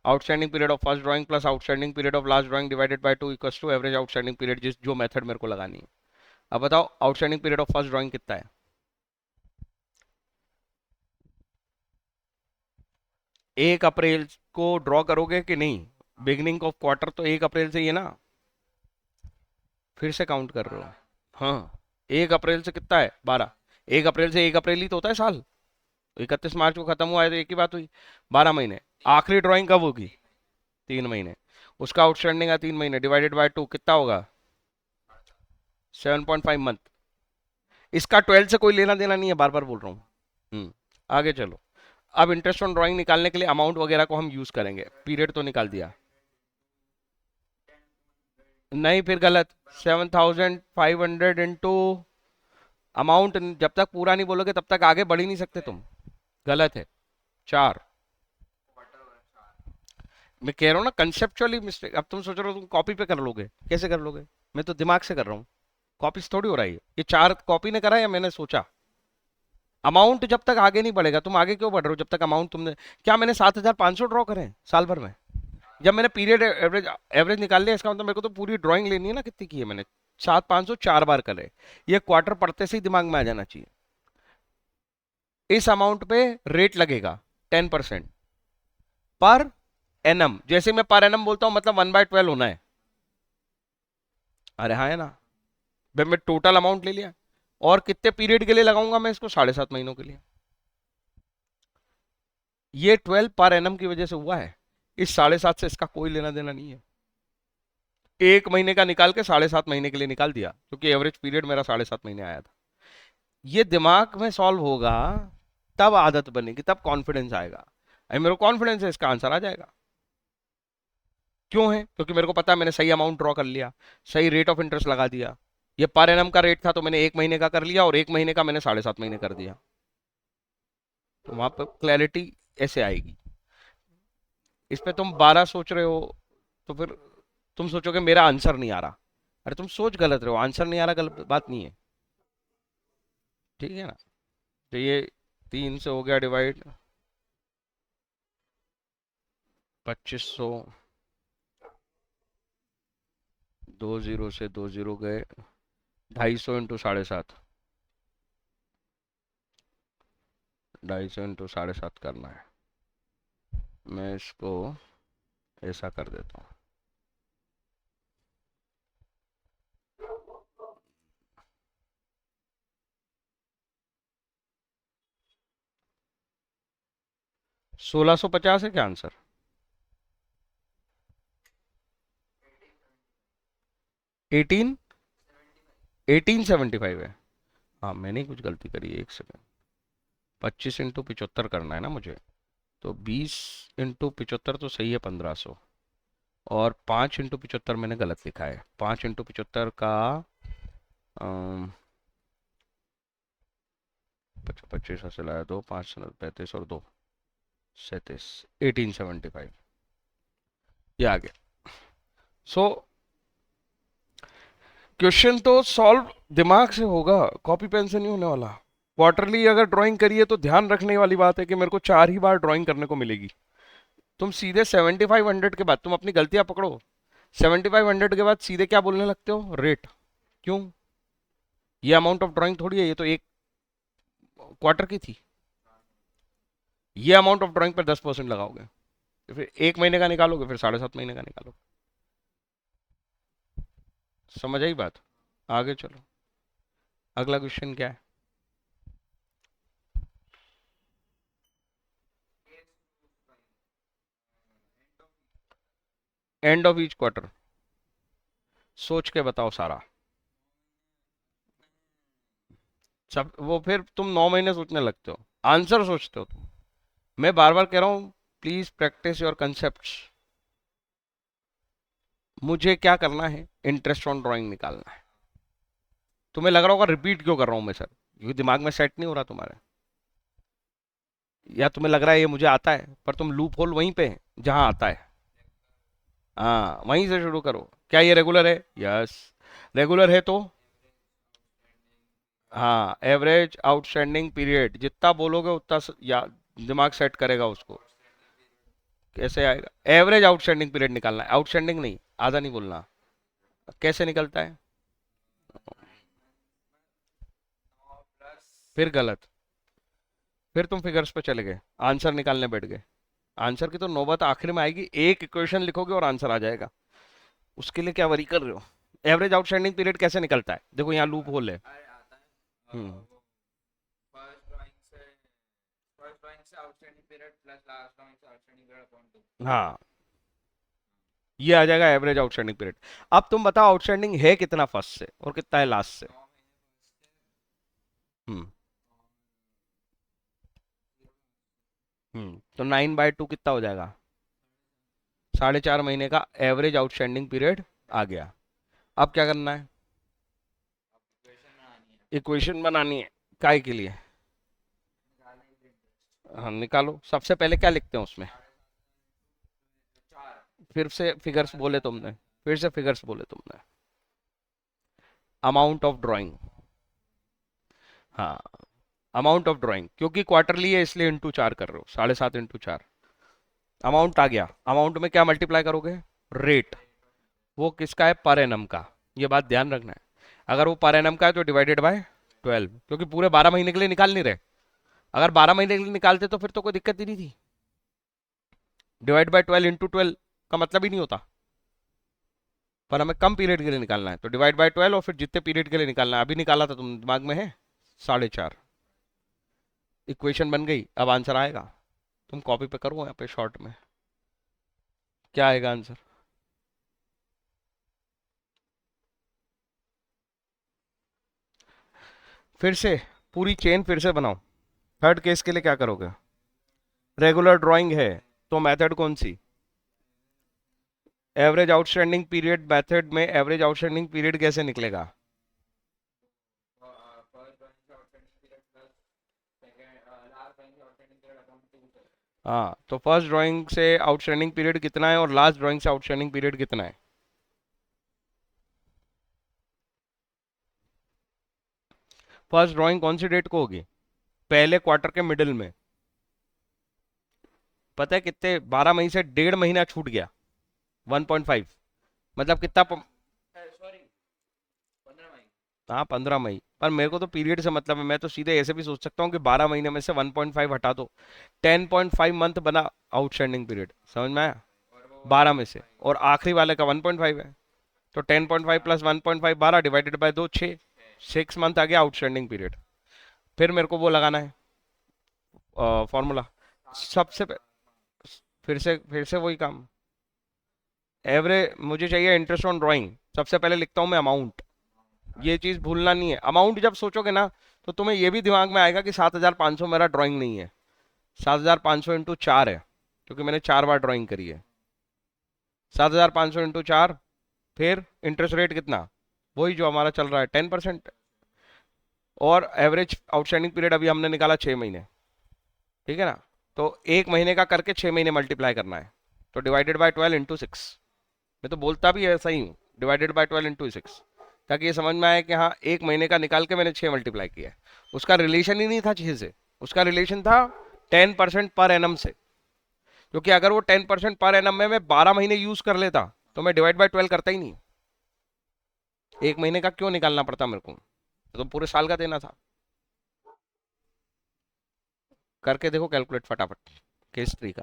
Outstanding period of first drawing plus outstanding period of last drawing divided by 2 equals to average outstanding period, जिस जो मेथड मेरे को लगानी है। अब बताओ outstanding period of first drawing कितना है? 1 अप्रैल को ड्रॉ करोगे कि नहीं? बिगनिंग ऑफ क्वार्टर तो 1 अप्रैल से ही है ना। फिर से काउंट कर रहे हो? हाँ, 1 अप्रैल से कितना है? 12। 1 अप्रैल से 1 अप्रैल ही तो होता है साल। 31 मार्च को खत्म हुआ है तो एक ही बात हुई। 12 महीने। आखिरी ड्राइंग कब होगी? 3 महीने। उसका आउटस्टैंडिंग है 3 महीने, डिवाइडेड बाय 2 कितना होगा? 7.5 मंथ। इसका 12 से कोई लेना देना नहीं है, बार बार बोल रहा हूँ। आगे चलो। अब इंटरेस्ट ऑन ड्राइंग निकालने के लिए अमाउंट वगैरह को हम यूज करेंगे। पीरियड तो निकाल दिया। नहीं, फिर गलत। 7,500 इंटू अमाउंट, जब तक पूरा नहीं बोलोगे तब तक आगे बढ़ ही नहीं सकते तुम। गलत है। 4। मैं कह रहा हूँ ना कंसेप्चुअली मिस्टेक। अब तुम सोच रहे हो तुम कॉपी पे कर लोगे, कैसे कर लोगे? मैं तो दिमाग से कर रहा हूँ। कॉपी से थोड़ी हो रहा है ये 4 कॉपी ने करा या मैंने सोचा? अमाउंट जब तक आगे नहीं बढ़ेगा, तुम आगे क्यों बढ़ रहे हो? जब तक अमाउंट तुमने, क्या मैंने 7,500 ड्रॉ करे हैं साल भर में? जब मैंने पीरियड एवरेज एवरेज निकाल लिया, इसका मतलब मेरे को तो पूरी ड्राइंग लेनी है ना, कितनी की है मैंने? 7,500 4 बार करे। ये क्वार्टर पढ़ते से ही दिमाग में आ जाना चाहिए। इस अमाउंट पे रेट लगेगा 10% पर एनम। जैसे मैं पर एनम बोलता हूं मतलब 1/12 होना है। अरे हाँ है ना भाई, मैं टोटल अमाउंट ले लिया। और कितने पीरियड के लिए लगाऊंगा मैं इसको? 7.5 महीनों के लिए। ये 12 पर एनम की वजह से हुआ है। इस 7.5 से इसका कोई लेना देना नहीं है। 1 महीने का निकाल के 7.5 महीने के लिए निकाल दिया, क्योंकि एवरेज पीरियड मेरा 7.5 महीने आया था। ये दिमाग में सॉल्व होगा, तब आदत बनेगी, तब कॉन्फिडेंस आएगा। अभी मेरे को कॉन्फिडेंस है इसका आंसर आ जाएगा। क्यों है? क्योंकि मेरे को पता है मैंने सही अमाउंट ड्रॉ कर लिया, सही रेट ऑफ इंटरेस्ट लगा दिया। ये पर एनम का रेट था तो मैंने 1 महीने का कर लिया, और 1 महीने का मैंने 7.5 महीने कर दिया। तो वहां पर क्लैरिटी ऐसे आएगी। इस पे तुम 12 सोच रहे हो तो फिर तुम सोचोगे मेरा आंसर नहीं आ रहा। अरे तुम सोच गलत रहे हो, आंसर नहीं आ रहा गलत बात नहीं है। ठीक है ना? तो ये 3 से हो गया डिवाइड, 2500, 2 0 से 2 0 गए, 250 इंटू 7.5, 250 इंटू 7.5 करना है। मैं इसको ऐसा कर देता हूँ। $1650 है क्या आंसर? 18 1875 है। हाँ मैंने कुछ गलती करी है, 1 सेकेंड। 25 इंटू 75 करना है ना मुझे, तो 20 इंटू 75 तो सही है 1500, और 5 इंटू 75 मैंने गलत लिखा है। 5 इंटू 75 का 25 से लाया, 2 5 35 और 2 37, 1875 ये आ गया। सो क्वेश्चन तो सॉल्व दिमाग से होगा, कॉपी पेन से नहीं होने वाला। क्वार्टरली अगर ड्राइंग करिए तो ध्यान रखने वाली बात है कि मेरे को 4 ही बार ड्राइंग करने को मिलेगी। तुम सीधे 7500 के बाद तुम अपनी गलतियां पकड़ो, 7500 के बाद सीधे क्या बोलने लगते हो? रेट। क्यों? ये अमाउंट ऑफ ड्राइंग थोड़ी है, ये तो एक क्वार्टर की थी। ये अमाउंट ऑफ ड्राइंग पर 10% लगाओगे, तो फिर 1 महीने का निकालोगे, फिर 7.5 महीने का निकालोगे। समझ आई बात? आगे चलो, अगला क्वेश्चन क्या है? End of each quarter. सोच के बताओ सारा। सब वो फिर तुम 9 महीने सोचने लगते हो, आंसर सोचते हो तुम। मैं बार बार कह रहा हूं, प्लीज प्रैक्टिस योर कंसेप्ट। मुझे क्या करना है? इंटरेस्ट ऑन ड्राइंग निकालना है। तुम्हें लग रहा होगा रिपीट क्यों कर रहा हूं मैं सर, क्योंकि दिमाग में सेट नहीं हो रहा तुम्हारे, या तुम्हें लग रहा है ये मुझे आता है, पर तुम लूप होल वहीं पे है जहां आता है। हाँ वहीं से शुरू करो। क्या ये रेगुलर है? यस, रेगुलर है तो हाँ, एवरेज आउटस्टैंडिंग पीरियड जितना बोलोगे उतना या दिमाग सेट करेगा उसको। कैसे आएगा? एवरेज आउटस्टैंडिंग पीरियड निकालना है, आउटस्टैंडिंग नहीं, आधा नहीं बोलना। कैसे निकलता है? फिर गलत, फिर तुम फिगर्स पे चले गए, आंसर निकालने बैठ गए। आंसर की तो नौबत आखिर में आएगी, एक इक्वेशन लिखोगे और आंसर आ जाएगा। उसके लिए क्या वरी कर रहे हो? एवरेज आउटस्टैंडिंग पीरियड कैसे निकलता है? देखो यहाँ लूप होल है। अरे आता है हम्म। वो फर्स्ट ड्राइंग से outstanding period plus last drawing से आउटस्टैंडिंग पीरियड अपॉन 2। हाँ, ये आ जाएगा एवरेज आउटस्टैंडिंग पीरियड। अब तुम बताओ आउटस्टैंडिंग है कितना फर्स्ट से और कितना है लास्ट से? 9 महीने हम्म। तो 9/2 कितना हो जाएगा? 4.5 महीने का एवरेज आउटस्टैंडिंग पीरियड आ गया। अब क्या करना है? इक्वेशन बनानी है, इक्वेशन बनानी है। काय के लिए? निकालने के लिए इंटरेस्ट हाँ निकालो। सबसे पहले क्या लिखते हैं उसमें? 4 फिर से फिगर्स 4 बोले तुमने, फिर से फिगर्स बोले तुमने। Amount of drawing. हाँ, अमाउंट ऑफ ड्राइंग, क्योंकि क्वार्टरली है इसलिए इंटू 4 कर रहे हो, 7.5 इंटू 4। अमाउंट आ गया, अमाउंट में क्या मल्टीप्लाई करोगे? रेट। वो किसका है? पर एनम का। ये बात ध्यान रखना है। अगर वो पर एनम का है तो डिवाइडेड बाय 12, क्योंकि पूरे 12 महीने के लिए निकाल नहीं रहे। अगर 12 महीने के लिए निकालते तो फिर तो कोई दिक्कत ही नहीं थी। डिवाइड बाय 12 इंटू 12 का मतलब ही नहीं होता, पर हमें कम पीरियड के लिए निकालना है तो डिवाइड बाय 12, और फिर जितने पीरियड के लिए निकालना है, अभी निकाला था तुम, दिमाग में है 4.5। इक्वेशन बन गई, अब आंसर आएगा। तुम कॉपी पे करो यहाँ पे शॉर्ट में। क्या आएगा आंसर? फिर से पूरी चेन फिर से बनाओ। थर्ड केस के लिए क्या करोगे? रेगुलर ड्राइंग है तो मेथड कौन सी? एवरेज आउटस्टैंडिंग पीरियड मेथड में एवरेज आउटस्टैंडिंग पीरियड कैसे निकलेगा? फर्स्ट ड्राइंग से outstanding period plus second last drawing से आउटस्टैंडिंग पीरियड अकाउंट टू से। हाँ, तो फर्स्ट ड्राइंग से आउटस्टैंडिंग पीरियड कितना है और लास्ट ड्राइंग से आउटस्टैंडिंग पीरियड कितना है? फर्स्ट ड्राइंग कौन सी डेट को होगी? पहले क्वार्टर के मिडिल में। पता है कितने? 12 मई से 1.5 महीना छूट गया। 1.5 मतलब कितना सॉरी 15 मई। हाँ, 15 मई। पर मेरे को तो पीरियड से मतलब है, मैं तो सीधे ऐसे भी सोच सकता हूँ कि 12 महीने में से 1.5 हटा दो, 10.5 मंथ बना आउटस्टैंडिंग पीरियड। समझ में आया? और वो 12 में से 1.5 और आखिरी वाले का 1.5 है, तो 10.5 प्लस 1.5 12 डिवाइडेड बाय 2 6। है। 6 मंथ आ गया आउटस्टैंडिंग पीरियड। फिर मेरे को वो लगाना है फॉर्मूला। सबसे फिर से वही काम। एवरेज मुझे चाहिए इंटरेस्ट ऑन ड्राइंग। सबसे पहले लिखता हूँ मैं अमाउंट। ये चीज भूलना नहीं है। अमाउंट जब सोचोगे ना तो तुम्हें ये भी दिमाग में आएगा कि 7,500 मेरा ड्राइंग नहीं है। 7,500 इंटू 4 है, क्योंकि मैंने 4 बार ड्राइंग करी है। 7,500 इंटू 4। फिर इंटरेस्ट रेट कितना? वही जो हमारा चल रहा है, 10%। और एवरेज आउटस्टैंडिंग पीरियड अभी हमने निकाला 6 महीने। ठीक है ना? तो 1 महीने का करके 6 महीने मल्टीप्लाई करना है। तो डिवाइडेड बाय 12 इंटू 6। मैं तो बोलता भी ऐसा ही हूँ, डिवाइडेड बाय 12 इंटू 6, ताकि ये समझ में आए कि हाँ 1 महीने का निकाल के मैंने 6 मल्टीप्लाई किया है। उसका रिलेशन ही नहीं था 6 से, उसका रिलेशन था 10% पर एनम से। क्योंकि अगर वो 10% पर एनम में मैं 12 महीने यूज कर लेता तो मैं डिवाइड बाय 12 करता ही नहीं। 1 महीने का क्यों निकालना पड़ता मेरे को? तो पूरे साल का देना था। करके देखो कैलकुलेट फटाफट, केस 3 का।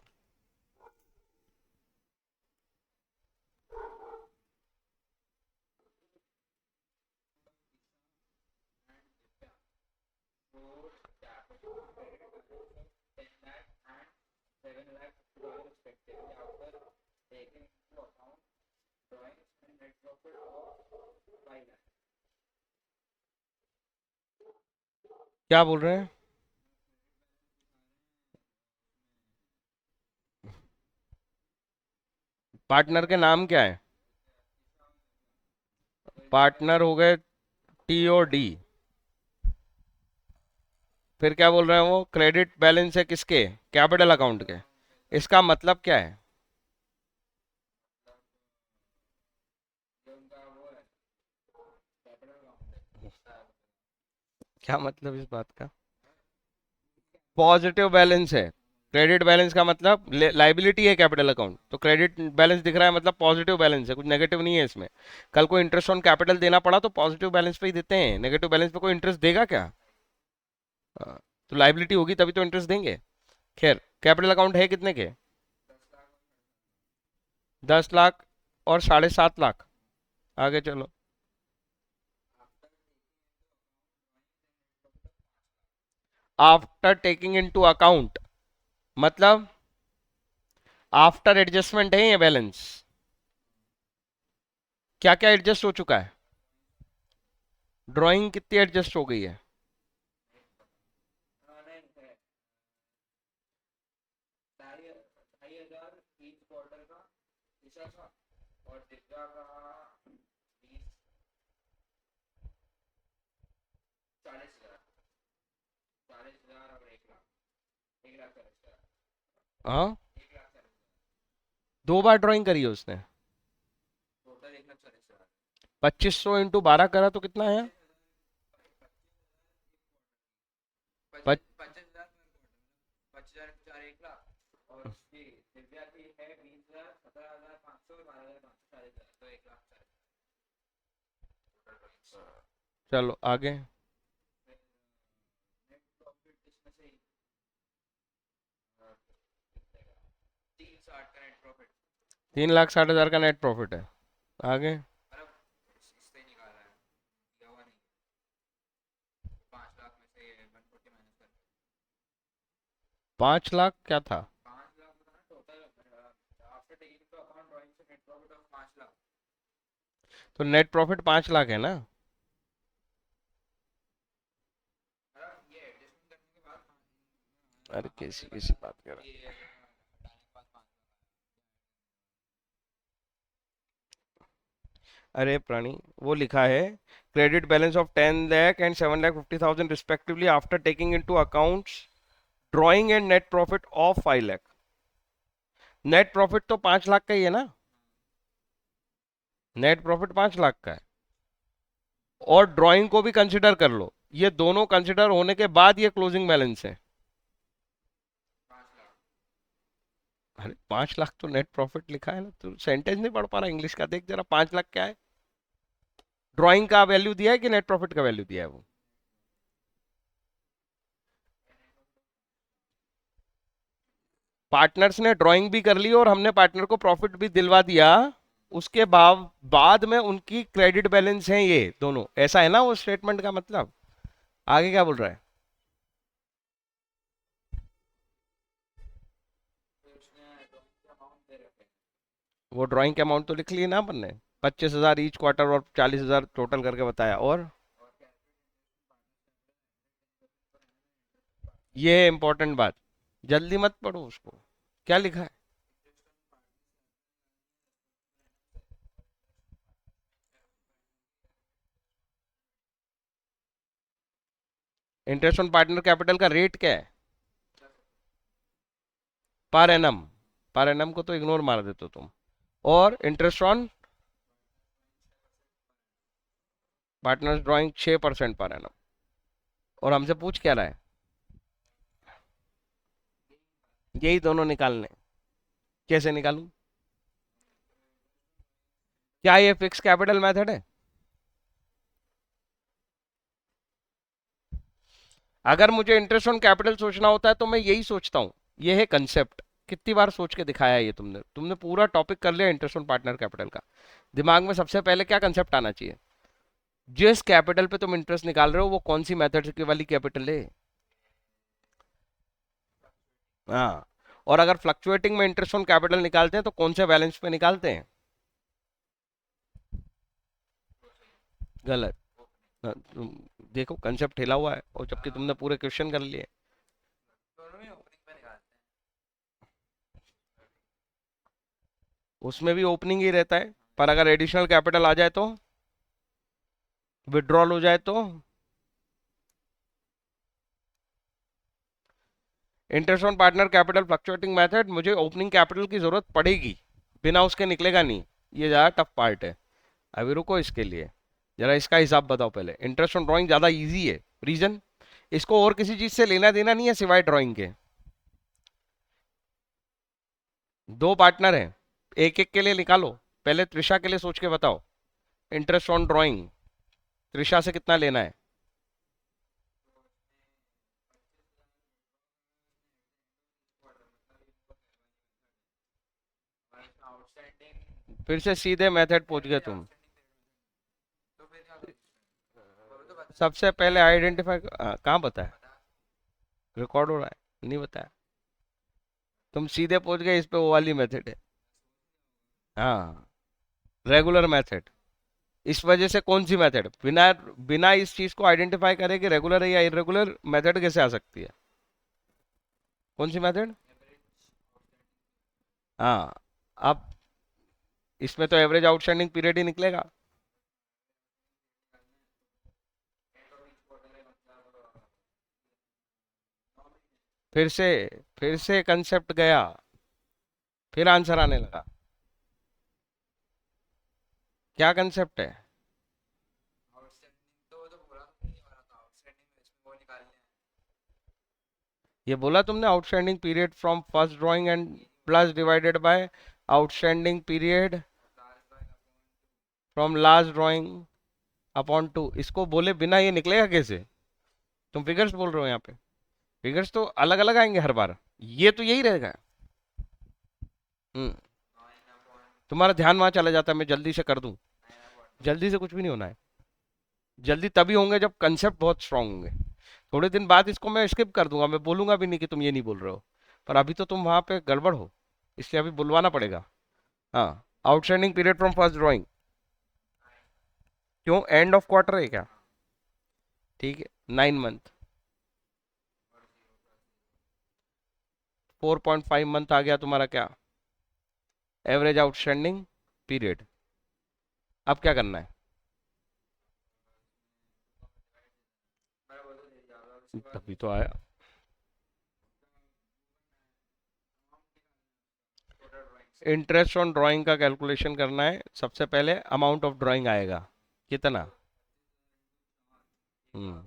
Four capital credit 10 lakh and 7 lakh respectively after taking into account drawings and net profit of 5 lakh। क्या बोल रहे हैं? पार्टनर के नाम क्या है? पार्टनर हो गए टी और डी। फिर क्या बोल रहे हैं वो? क्रेडिट बैलेंस है किसके? कैपिटल अकाउंट के। इसका मतलब क्या है? जो उनका वो है कैपिटल अकाउंट है। क्या मतलब इस बात का? पॉजिटिव बैलेंस है। क्रेडिट बैलेंस का मतलब लाइबिलिटी है कैपिटल अकाउंट, तो क्रेडिट बैलेंस दिख रहा है मतलब पॉजिटिव बैलेंस है, कुछ नेगेटिव नहीं है इसमें। कल को इंटरेस्ट ऑन कैपिटल देना पड़ा तो पॉजिटिव बैलेंस पे ही देते हैं, नेगेटिव बैलेंस पे कोई इंटरेस्ट देगा क्या? हाँ, तो लाइबिलिटी होगी तभी तो इंटरेस्ट देंगे। खैर, कैपिटल अकाउंट है कितने के? 10 लाख 10 लाख और 7.5 लाख। आगे चलो। आफ्टर टेकिंग इनटू अकाउंट मतलब आफ्टर एडजस्टमेंट है ये बैलेंस। क्या क्या एडजस्ट हो चुका है? ड्राइंग कितनी एडजस्ट हो गई है? नहीं है 2,500 ईच क्वार्टर का ईशा का और दिव्या का 20 40,000 40,000 और 1 लाख 1,40,000 हाँ, 1,40,000 दो बार ड्राइंग करी है उसने। टोटल 1,40,000 2500 इंटू 12 करा तो कितना है? 25,000 25,000 4 1 लाख और उसकी दिव्या की है 20,000 17,500 12,500 40,000 तो 1,40,000 चलो आगे। नेट प्रॉफिट इसमें से 360 का नेट प्रॉफिट 3,60,000 का नेट प्रॉफिट है। आगे। मतलब इससे निकाला है दिया हुआ नहीं 5 लाख में से 140 माइनस कर 5 लाख क्या था? 5 लाख बताना total after taking to account तो नेट प्रॉफिट 5 लाख है ना। मतलब ये एडजस्टमेंट करने के बाद अरे कैसी कैसी बात कर रहा है। ये हटाने के बाद 5 अरे प्राणी, वो लिखा है credit balance of 10 lakh and 7,50,000 respectively after taking into accounts drawing and net profit of 5 lakh. Net profit तो 5 लाख का ही है ना। नेट प्रॉफिट 5 लाख का है और ड्राइंग को भी कंसिडर कर लो, ये दोनों कंसिडर होने के बाद ये क्लोजिंग बैलेंस है। 5 लाख। अरे 5 लाख तो नेट प्रॉफिट लिखा है ना, तू सेंटेंस नहीं पढ़ पा रहा इंग्लिश का, देख जरा 5 लाख क्या है। ड्राइंग का वैल्यू दिया है कि नेट प्रॉफिट का वैल्यू दिया है वो। पार्टनर्स ने ड्राइंग भी कर ली और हमने पार्टनर को प्रॉफिट भी दिलवा दिया, उसके बाद में उनकी क्रेडिट बैलेंस है ये दोनों, ऐसा है ना वो स्टेटमेंट का मतलब। आगे क्या बोल रहा है। फिर उसने ड्राइंग के अमाउंट दे रखे हैं। वो ड्राइंग के अमाउंट तो लिख लिए ना अपन ने, 25,000 ईच क्वार्टर और 40,000 टोटल करके बताया। और और ये है इंपॉर्टेंट बात, जल्दी मत पढ़ो उसको, क्या लिखा है। इंटरेस्ट ऑन पार्टनर कैपिटल का रेट क्या है। पर एनम, पर एनम को तो इग्नोर मार देते हो तुम। और interest on partners drawing 6% per annum. और हमसे पूछ क्या रहा है, यही दोनों निकालने। कैसे निकालूं, क्या ये फिक्स कैपिटल मेथड है। अगर मुझे इंटरेस्ट ऑन कैपिटल सोचना होता है तो मैं यही सोचता हूं, ये है कंसेप्ट। कितनी बार सोच के दिखाया है ये तुमने, तुमने पूरा टॉपिक कर लिया इंटरेस्ट ऑन पार्टनर कैपिटल का। दिमाग में सबसे पहले क्या कंसेप्ट आना चाहिए, जिस कैपिटल पे तुम इंटरेस्ट निकाल रहे हो वो कौन सी मेथड की वाली कैपिटल है। हाँ, और अगर फ्लक्चुएटिंग में इंटरेस्ट ऑन कैपिटल निकालते हैं तो कौन से बैलेंस पे निकालते हैं। गलत। हाँ, तुम देखो कंसेप्ट हिला हुआ है और जबकि तुमने पूरे क्वेश्चन कर लिए। दोनों में ओपनिंग पे निकालते हैं। उसमें भी ओपनिंग ही रहता है, पर अगर एडिशनल कैपिटल आ जाए तो, विड्रॉल हो जाए तो। Interest on partner capital fluctuating method, मुझे ओपनिंग कैपिटल की जरूरत पड़ेगी, बिना उसके निकलेगा नहीं। ये ज़्यादा टफ पार्ट है, अभी रुको इसके लिए, जरा इसका हिसाब बताओ पहले। इंटरेस्ट ऑन ड्राइंग ज़्यादा इजी है, रीजन, इसको और किसी चीज से लेना देना नहीं है सिवाय ड्राइंग के। दो पार्टनर हैं, एक एक के लिए निकालो। पहले त्रिशा के लिए सोच के बताओ, इंटरेस्ट ऑन ड्राइंग त्रिशा से कितना लेना है। आउटस्टैंडिंग फिर से सीधे मेथड पहुंच गए तुम। तो फिर क्या करूं? वो तो बता सबसे पहले आइडेंटिफाई, कहाँ बताया, बता। रिकॉर्ड हो रहा है नहीं बताया। तुम सीधे पहुंच गए, इस पे वो वाली मेथड है। हाँ, रेगुलर मेथड। इस वजह से कौन सी मेथड बिना बिना इस चीज को आइडेंटिफाई करे कि रेगुलर है या इरेगुलर, मेथड कैसे आ सकती है। कौन सी मेथड। हाँ, अब इसमें तो एवरेज आउटस्टैंडिंग पीरियड ही निकलेगा। फिर से फिर से कंसेप्ट गया, फिर आंसर आने लगा। क्या कंसेप्ट है। आउटस्टैंडिंग तो वो तो पूरा तो नहीं हो रहा था। आउटस्टैंडिंग में इसमें वो निकालने हैं। ये बोला तुमने, outstanding period from first drawing and plus divided by outstanding period last by from last drawing upon two. इसको बोले बिना ये निकलेगा कैसे। तुम फिगर्स बोल रहे हो यहाँ पे, फिगर्स तो अलग अलग आएंगे हर बार, ये तो यही रहेगा। हम्म, नाइन अपॉन तुम्हारा ध्यान वहां चला जाता है, मैं जल्दी से कर दूं। नाइन अपॉन जल्दी से कुछ भी नहीं होना है, जल्दी तभी होंगे जब कंसेप्ट बहुत स्ट्रांग होंगे। थोड़े दिन बाद इसको मैं स्किप कर दूंगा, मैं बोलूंगा भी नहीं कि तुम ये नहीं बोल रहे हो, पर अभी तो तुम वहां पे गड़बड़ हो, इसलिए अभी बुलवाना पड़ेगा। हाँ, outstanding period from first drawing क्यों, एंड ऑफ क्वार्टर है क्या? ठीक है, 9 मंथ, 4.5 मंथ आ गया तुम्हारा क्या, एवरेज आउटस्टैंडिंग पीरियड। अब क्या करना है? मैं बोल तो दे दिया होगा, उसके बाद तभी तो आया। टोटल ड्राइंग से इंटरेस्ट ऑन ड्राइंग का कैलकुलेशन करना है, सबसे पहले अमाउंट ऑफ ड्राइंग आएगा कितना। हम्म।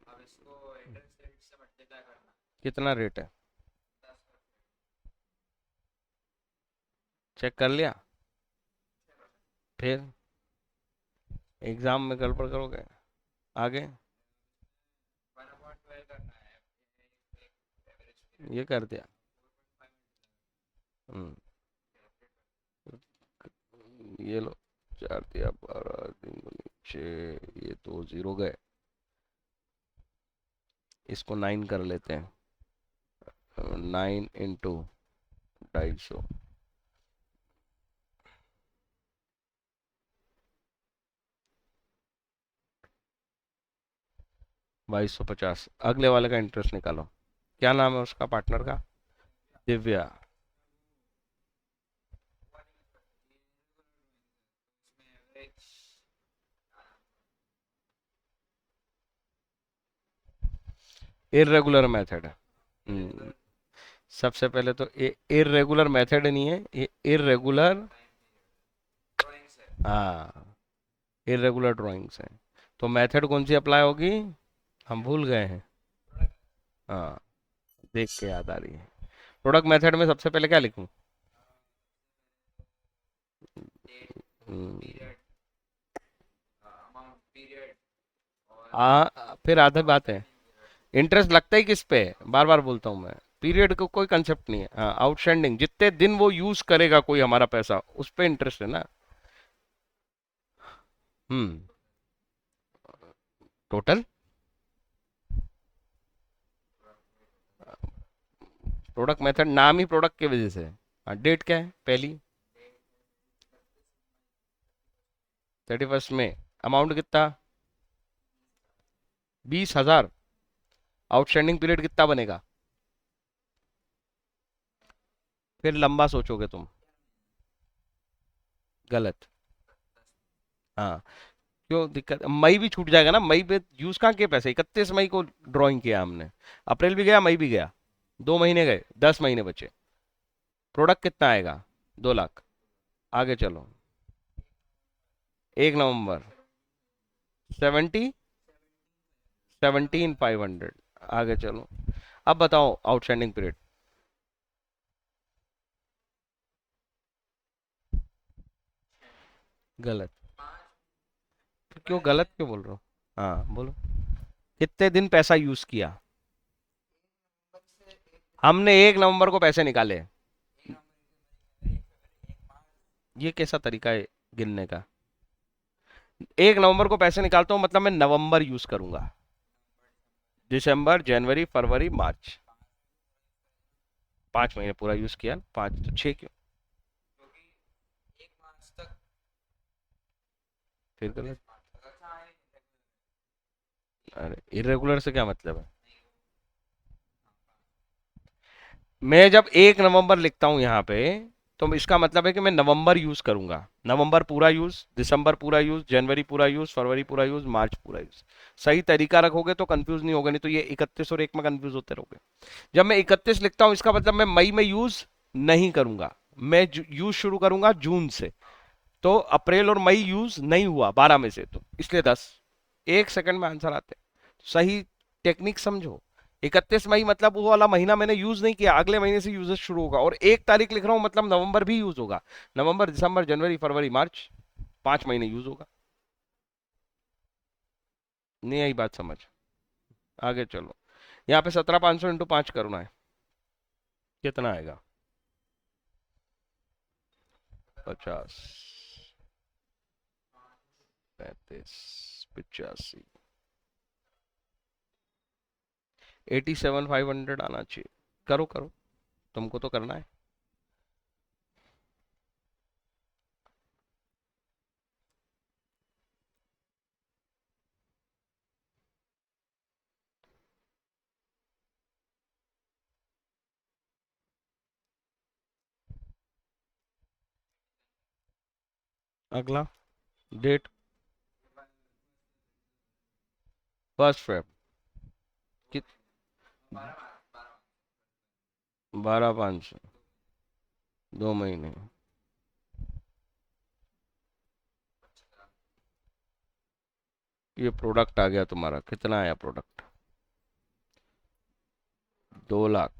अब इसको इंटरेस्ट रेट से मल्टीप्लाई करना कितना रेट है, 10%। चेक कर लिया? फिर एग्जाम में गड़बड़ करोगे आगे। 1/12 करना है एवरेज ये कर दिया। हम्म। ये लो, 4 दिया, 12 3 6, ये तो 0 गए, इसको 9 कर लेते हैं, 9 × 250, 2250। अगले वाले का इंटरेस्ट निकालो, क्या नाम है उसका पार्टनर का? दिव्या। इसमें एवरेज इरेगुलर मेथड है। हम्म, सबसे पहले तो इरेगुलर मेथड नहीं है, ये इरेगुलर, ड्राइंग से हाँ, इरेगुलर ड्राइंग्स है। तो मेथड कौन सी अप्लाई होगी, हम भूल गए हैं। हाँ, देख के याद आ रही है। प्रोडक्ट मेथड में सबसे पहले क्या लिखूं? डेट हम्म, पीरियड अमाउंट पीरियड और फिर आधी बात है, आउटस्टैंडिंग पीरियड। इंटरेस्ट लगता ही किस पे है, बार बार बोलता हूँ मैं, पीरियड को कोई कंसेप्ट नहीं है। हाँ, आउटस्टैंडिंग, जितने दिन वो यूज करेगा कोई हमारा पैसा, उस पे इंटरेस्ट है ना। हम्म। टोटल प्रोडक्ट मेथड, नाम ही प्रोडक्ट की वजह से है। हाँ, डेट क्या है पहली? 31 मई। अमाउंट कितना? 20,000। आउटस्टैंडिंग पीरियड कितना बनेगा? फिर लंबा सोचोगे तुम, गलत। हाँ, क्यों दिक्कत, मई भी छूट जाएगा ना, मई पे यूज कहाँ किए पैसे, 31 मई को ड्राइंग किया हमने, अप्रैल भी गया, मई भी गया, 2 महीने गए, 10 महीने बचे, प्रोडक्ट कितना आएगा? 2 लाख। आगे चलो, 1 नवंबर, 70, 17,500। आगे चलो, अब बताओ आउटस्टैंडिंग पीरियड। गलत। तो क्यों गलत क्यों बोल रहे हो? हाँ बोलो, कितने दिन पैसा यूज किया? हमने 1 नवंबर को पैसे निकाले, ये कैसा तरीका है गिनने का? 1 नवंबर को पैसे निकालता हूँ मतलब मैं नवंबर यूज करूंगा, दिसंबर, जनवरी, फरवरी, मार्च, 5 महीने पूरा यूज किया, 5 तो 6 क्यों? क्योंकि 1 मार्च तक फिर गलत। अच्छा है अरे इरेगुलर से क्या मतलब है? मैं जब 1 नवंबर लिखता हूं यहाँ पे, तो इसका मतलब है कि मैं नवंबर यूज करूंगा, नवंबर पूरा यूज, दिसंबर पूरा यूज, जनवरी पूरा यूज, फरवरी पूरा यूज, मार्च पूरा यूज। सही तरीका रखोगे तो कंफ्यूज नहीं होगा, नहीं तो ये 31 और 1 में कंफ्यूज होते रहोगे। जब मैं 31 लिखता हूं, इसका मतलब मैं मई में यूज नहीं करूंगा, मैं यूज शुरू करूंगा जून से। तो अप्रैल और मई यूज नहीं हुआ 12 में से, तो इसलिए 10। 1 सेकंड में आंसर आते हैं, सही टेक्निक समझो। 31 मई मतलब वो वाला महीना मैंने यूज नहीं किया, अगले महीने से यूजेस शुरू होगा, और 1 तारीख लिख रहा हूं मतलब नवंबर भी यूज होगा, नवंबर, दिसंबर, जनवरी, फरवरी, मार्च, 5 महीने यूज होगा। नहीं आई बात समझ? आगे चलो, यहाँ पे 17,500 × 5 करना है, कितना आएगा? 50, 35, 85, 87,500 आना चाहिए। करो करो, तुमको तो करना है। अगला डेट 1 फेब कित 12/500 2 महीने। ये प्रोडक्ट आ गया तुम्हारा, कितना आया प्रोडक्ट? 2 लाख,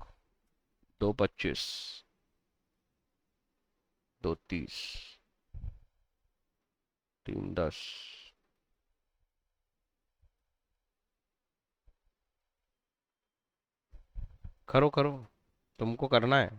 225, 230, 310। करो करो, तुमको करना है।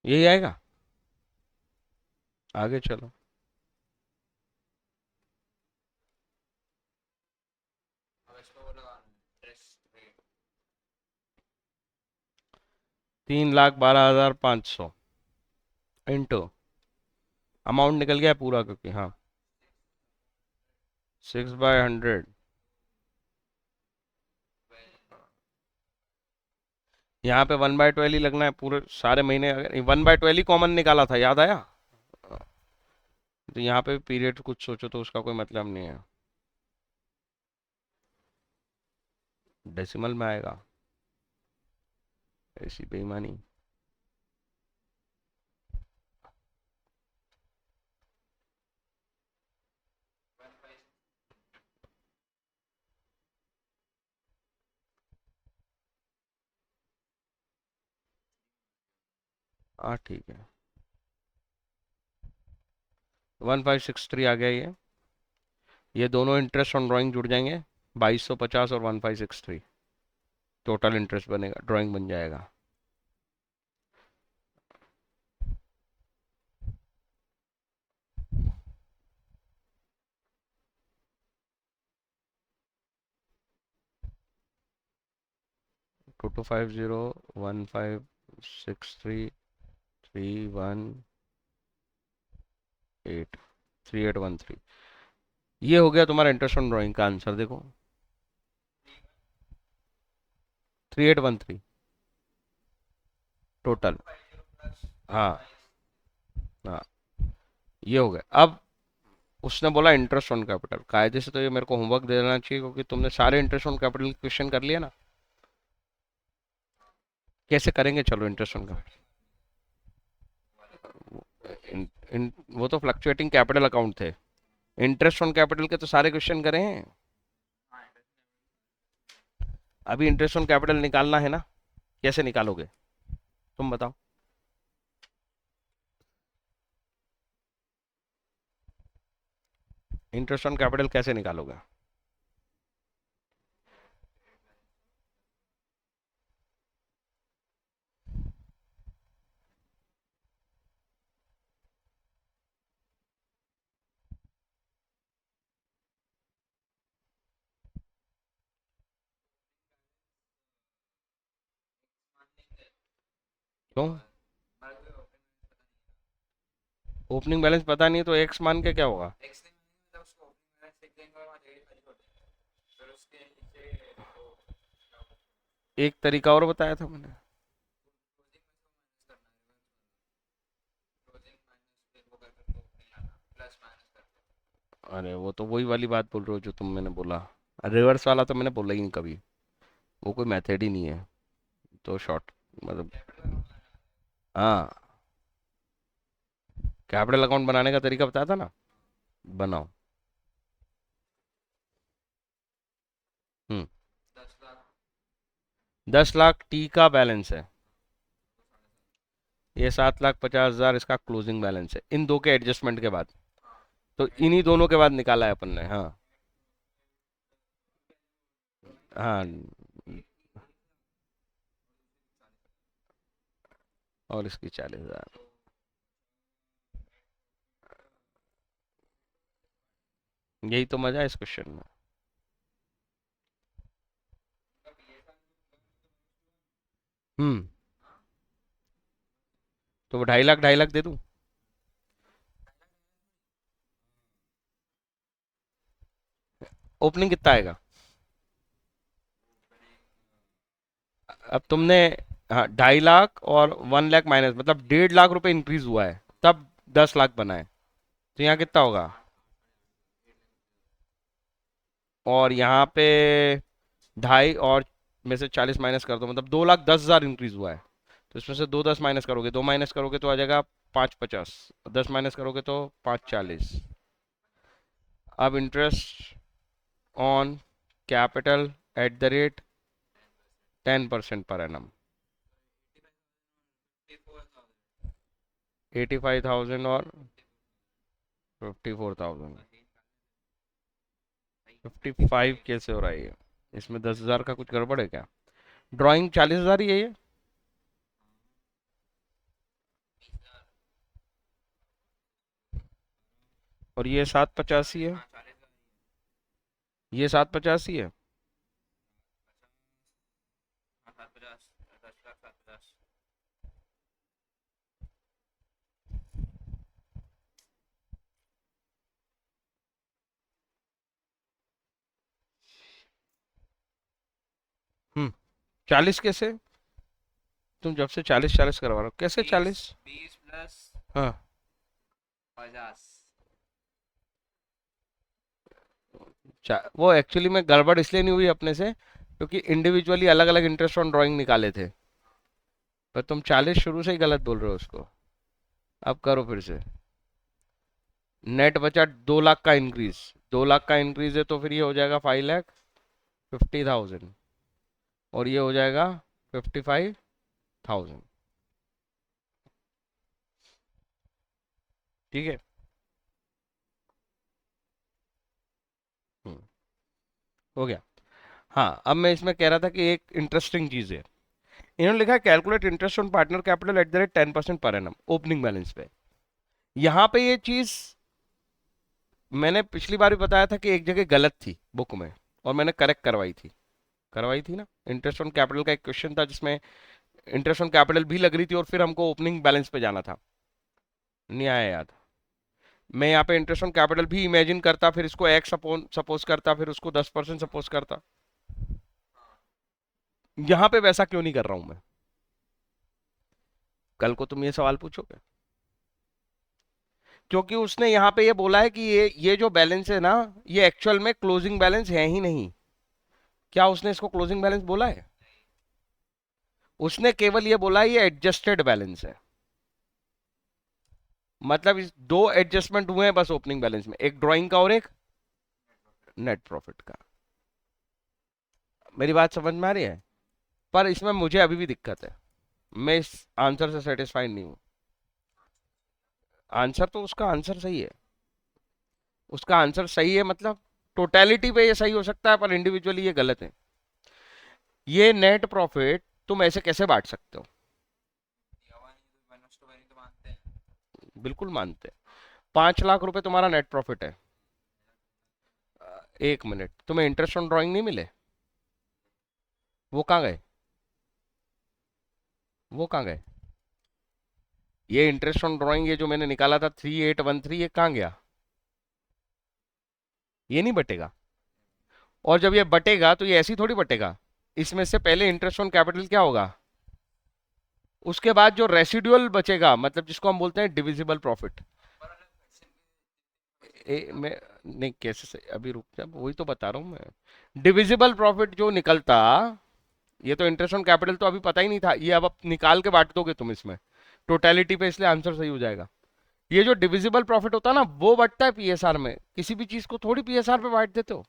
यही आएगा, आगे चलो। अब इसको वो लगाना है इंटरेस्ट रेट। 3,12,500 इंटू अमाउंट निकल गया पूरा, क्योंकि हाँ 6/100। यहाँ पे 1/12 ही लगना है पूरे सारे महीने। अगर 1/12 ही कॉमन निकाला था, याद आया? तो यहाँ पे पीरियड कुछ सोचो तो उसका कोई मतलब नहीं है, डेसिमल में आएगा। ऐसी बेईमानी। हाँ ठीक है, 1563 आ गया ये दोनों इंटरेस्ट ऑन ड्राइंग जुड़ जाएंगे, 2250 और 1563 टोटल इंटरेस्ट बनेगा, ड्राइंग बन जाएगा। टू टू 1501563318 ये हो गया तुम्हारा इंटरेस्ट ऑन ड्राइंग का आंसर, देखो 3813 टोटल। हाँ हाँ, ये हो गया। अब उसने बोला इंटरेस्ट ऑन कैपिटल, कायदे से तो ये मेरे को होमवर्क दे देना चाहिए, क्योंकि तुमने सारे इंटरेस्ट ऑन कैपिटल क्वेश्चन कर लिए ना। कैसे करेंगे, चलो इंटरेस्ट ऑन कैपिटल। इन, इन, वो तो फ्लक्चुएटिंग कैपिटल अकाउंट थे, इंटरेस्ट ऑन कैपिटल के तो सारे क्वेश्चन करे हैं। अभी इंटरेस्ट ऑन कैपिटल निकालना है ना, कैसे निकालोगे तुम बताओ? इंटरेस्ट ऑन कैपिटल कैसे निकालोगे? क्यों? ओपनिंग बैलेंस पता नहीं तो एक्स मान के क्या होगा? एक्स नहीं मतलब उसको ओपनिंग बैलेंस लिख देंगे और वहाँ डेट खाली कर देंगे, फिर उसके नीचे वो एक तरीका और बताया था मैंने। क्लोजिंग माइनस वो कर करके ओपनिंग लाना, प्लस माइनस करके। अरे वो तो वही वाली बात बोल रहे हो जो तुम मैंने बोला, रिवर्स वाला तो मैंने बोला ही नहीं कभी, वो कोई मेथड ही नहीं है। तो शॉर्ट मतलब, हाँ कैपिटल अकाउंट बनाने का तरीका बताया था ना, बनाओ। 10 लाख 10 लाख टी का बैलेंस है, ये 7,50,000 इसका क्लोजिंग बैलेंस है, इन दो के एडजस्टमेंट के बाद। तो इन्हीं दोनों के बाद निकाला है अपन ने, हाँ। हाँ, और इसकी 40,000। यही तो मजा है इस क्वेश्चन में। हम्म। तो वो 2.5 लाख दे दूं? ओपनिंग कितना आएगा? अब तुमने, हाँ 2.5 लाख और 1 लाख माइनस, मतलब 1.5 लाख रुपए इंक्रीज हुआ है, तब 10 लाख बना है। तो यहाँ कितना होगा? और यहाँ पे 2.5 और में से 40 माइनस कर दो, मतलब 2,10,000 इंक्रीज हुआ है। तो इसमें से 2 10 माइनस करोगे, 2 माइनस करोगे तो आ जाएगा 5,50। 10 माइनस करोगे तो 5,40। अब interest on capital at the rate 10% per annum. 85,000 और 54,000। 55 कैसे हो रहा है ये? इसमें 10,000 का कुछ गड़बड़ है क्या? ड्राइंग 40,000 ही है ये। और ये 7,85 है। ये 7,85 है। हम्म। 40 कैसे? तुम जब से 40 40 करवा रहे हो, कैसे 40? 20 प्लस हाँ। 50। वो एक्चुअली में गड़बड़ इसलिए नहीं हुई अपने से, क्योंकि इंडिविजुअली अलग अलग इंटरेस्ट ऑन ड्राइंग निकाले थे। पर तुम 40 शुरू से ही गलत बोल रहे हो उसको। अब करो फिर से। नेट बचा 2 लाख का इंक्रीज। 2 लाख का इंक्रीज है तो फिर ये हो जाएगा 5,50,000। और ये हो जाएगा 55,000। ठीक है। हम्म, हो गया। हाँ, अब मैं इसमें कह रहा था कि एक इंटरेस्टिंग चीज है। इन्होंने लिखा है calculate interest on partner capital at the rate 10% per annum opening balance पे। यहाँ पे ये चीज मैंने पिछली बार भी बताया था कि एक जगह गलत थी बुक में, और मैंने करेक्ट करवाई थी ना। इंटरेस्ट ऑन कैपिटल का एक क्वेश्चन था जिसमें इंटरेस्ट ऑन कैपिटल भी लग रही थी और फिर हमको ओपनिंग बैलेंस पे जाना था। नहीं आया याद? मैं यहाँ पे इंटरेस्ट ऑन कैपिटल भी इमेजिन करता, फिर इसको एक्स सपोज करता, फिर उसको 10% सपोज करता। यहाँ पे वैसा क्यों नहीं कर रहा हूं मैं? कल को तुम ये सवाल पूछोगे। क्योंकि उसने यहाँ पे ये बोला है कि ये जो बैलेंस है ना, ये एक्चुअल में क्लोजिंग बैलेंस है ही नहीं। क्या उसने इसको क्लोजिंग बैलेंस बोला है? उसने केवल ये बोला है ये एडजस्टेड बैलेंस है। मतलब इस दो एडजस्टमेंट हुए हैं बस ओपनिंग बैलेंस में, एक ड्राइंग का और एक नेट प्रॉफिट का। मेरी बात समझ में आ रही है? पर इसमें मुझे अभी भी दिक्कत है। मैं इस आंसर से सेटिस्फाइड नहीं हूं। आंसर तो उसका आंसर सही है। उसका आंसर सही है, मतलब टोटलिटी पे ये सही हो सकता है, पर इंडिविजुअली ये गलत है। ये नेट प्रॉफिट तुम ऐसे कैसे बांट सकते हो? बिल्कुल मानते हैं। 5 लाख रुपए तुम्हारा नेट प्रॉफिट है। 1 मिनट, तुम्हें इंटरेस्ट ऑन ड्राइंग नहीं मिले? वो कहाँ गए? वो कहाँ गए? ये इंटरेस्ट ऑन ड्राइंग, ये जो मैंने निकाला था 3813, ये कहाँ गया? ये नहीं बटेगा। और जब ये बटेगा तो ये ऐसी थोड़ी बटेगा। इसमें से पहले इंटरेस्ट ऑन कैपिटल क्या होगा, उसके बाद जो रेसिडुअल बचेगा, मतलब जिसको हम बोलते हैं डिविजिबल प्रॉफिट। मैं नहीं, कैसे से अभी रुक जा, वही तो बता रहा हूँ मैं। डिविजिबल प्रॉफिट जो निकलता, ये तो इंटरेस्ट ऑन कैपिटल तो अभी पता ही नहीं था, ये अब निकाल के बांट दोगे तुम इसमें टोटलिटी पे, इसलिए आंसर सही हो जाएगा। ये जो डिविजिबल प्रॉफिट होता है ना, वो बढ़ता है पीएसआर में। किसी भी चीज को थोड़ी पीएसआर पे बांट देते हो।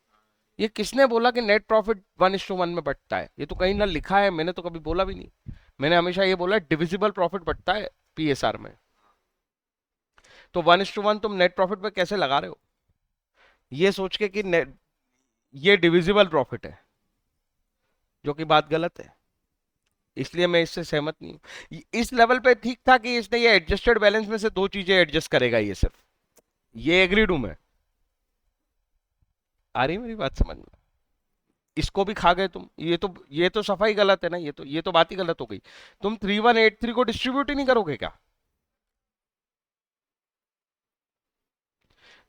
ये किसने बोला कि नेट प्रॉफिट 1:1 में बढ़ता है? ये तो कहीं ना लिखा है, मैंने तो कभी बोला भी नहीं। मैंने हमेशा ये बोला डिविजिबल प्रॉफिट बढ़ता है पीएसआर में। तो 1:1 तुम नेट प्रॉफिट पे कैसे लगा रहे हो, ये सोच के कि ये डिविजिबल प्रॉफिट है, जो कि बात गलत है। इसलिए मैं इससे सहमत नहीं हूं। इस लेवल पे ठीक था कि इसने ये एडजस्टेड बैलेंस में से दो चीजें एडजस्ट करेगा, ये सिर्फ ये एग्रीड हूं मैं। आ रही है मेरी बात समझ में? इसको भी खा गए तुम, ये तो सफाई गलत है ना, ये तो बात ही गलत हो गई। तुम 3183 को डिस्ट्रीब्यूट ही नहीं करोगे क्या?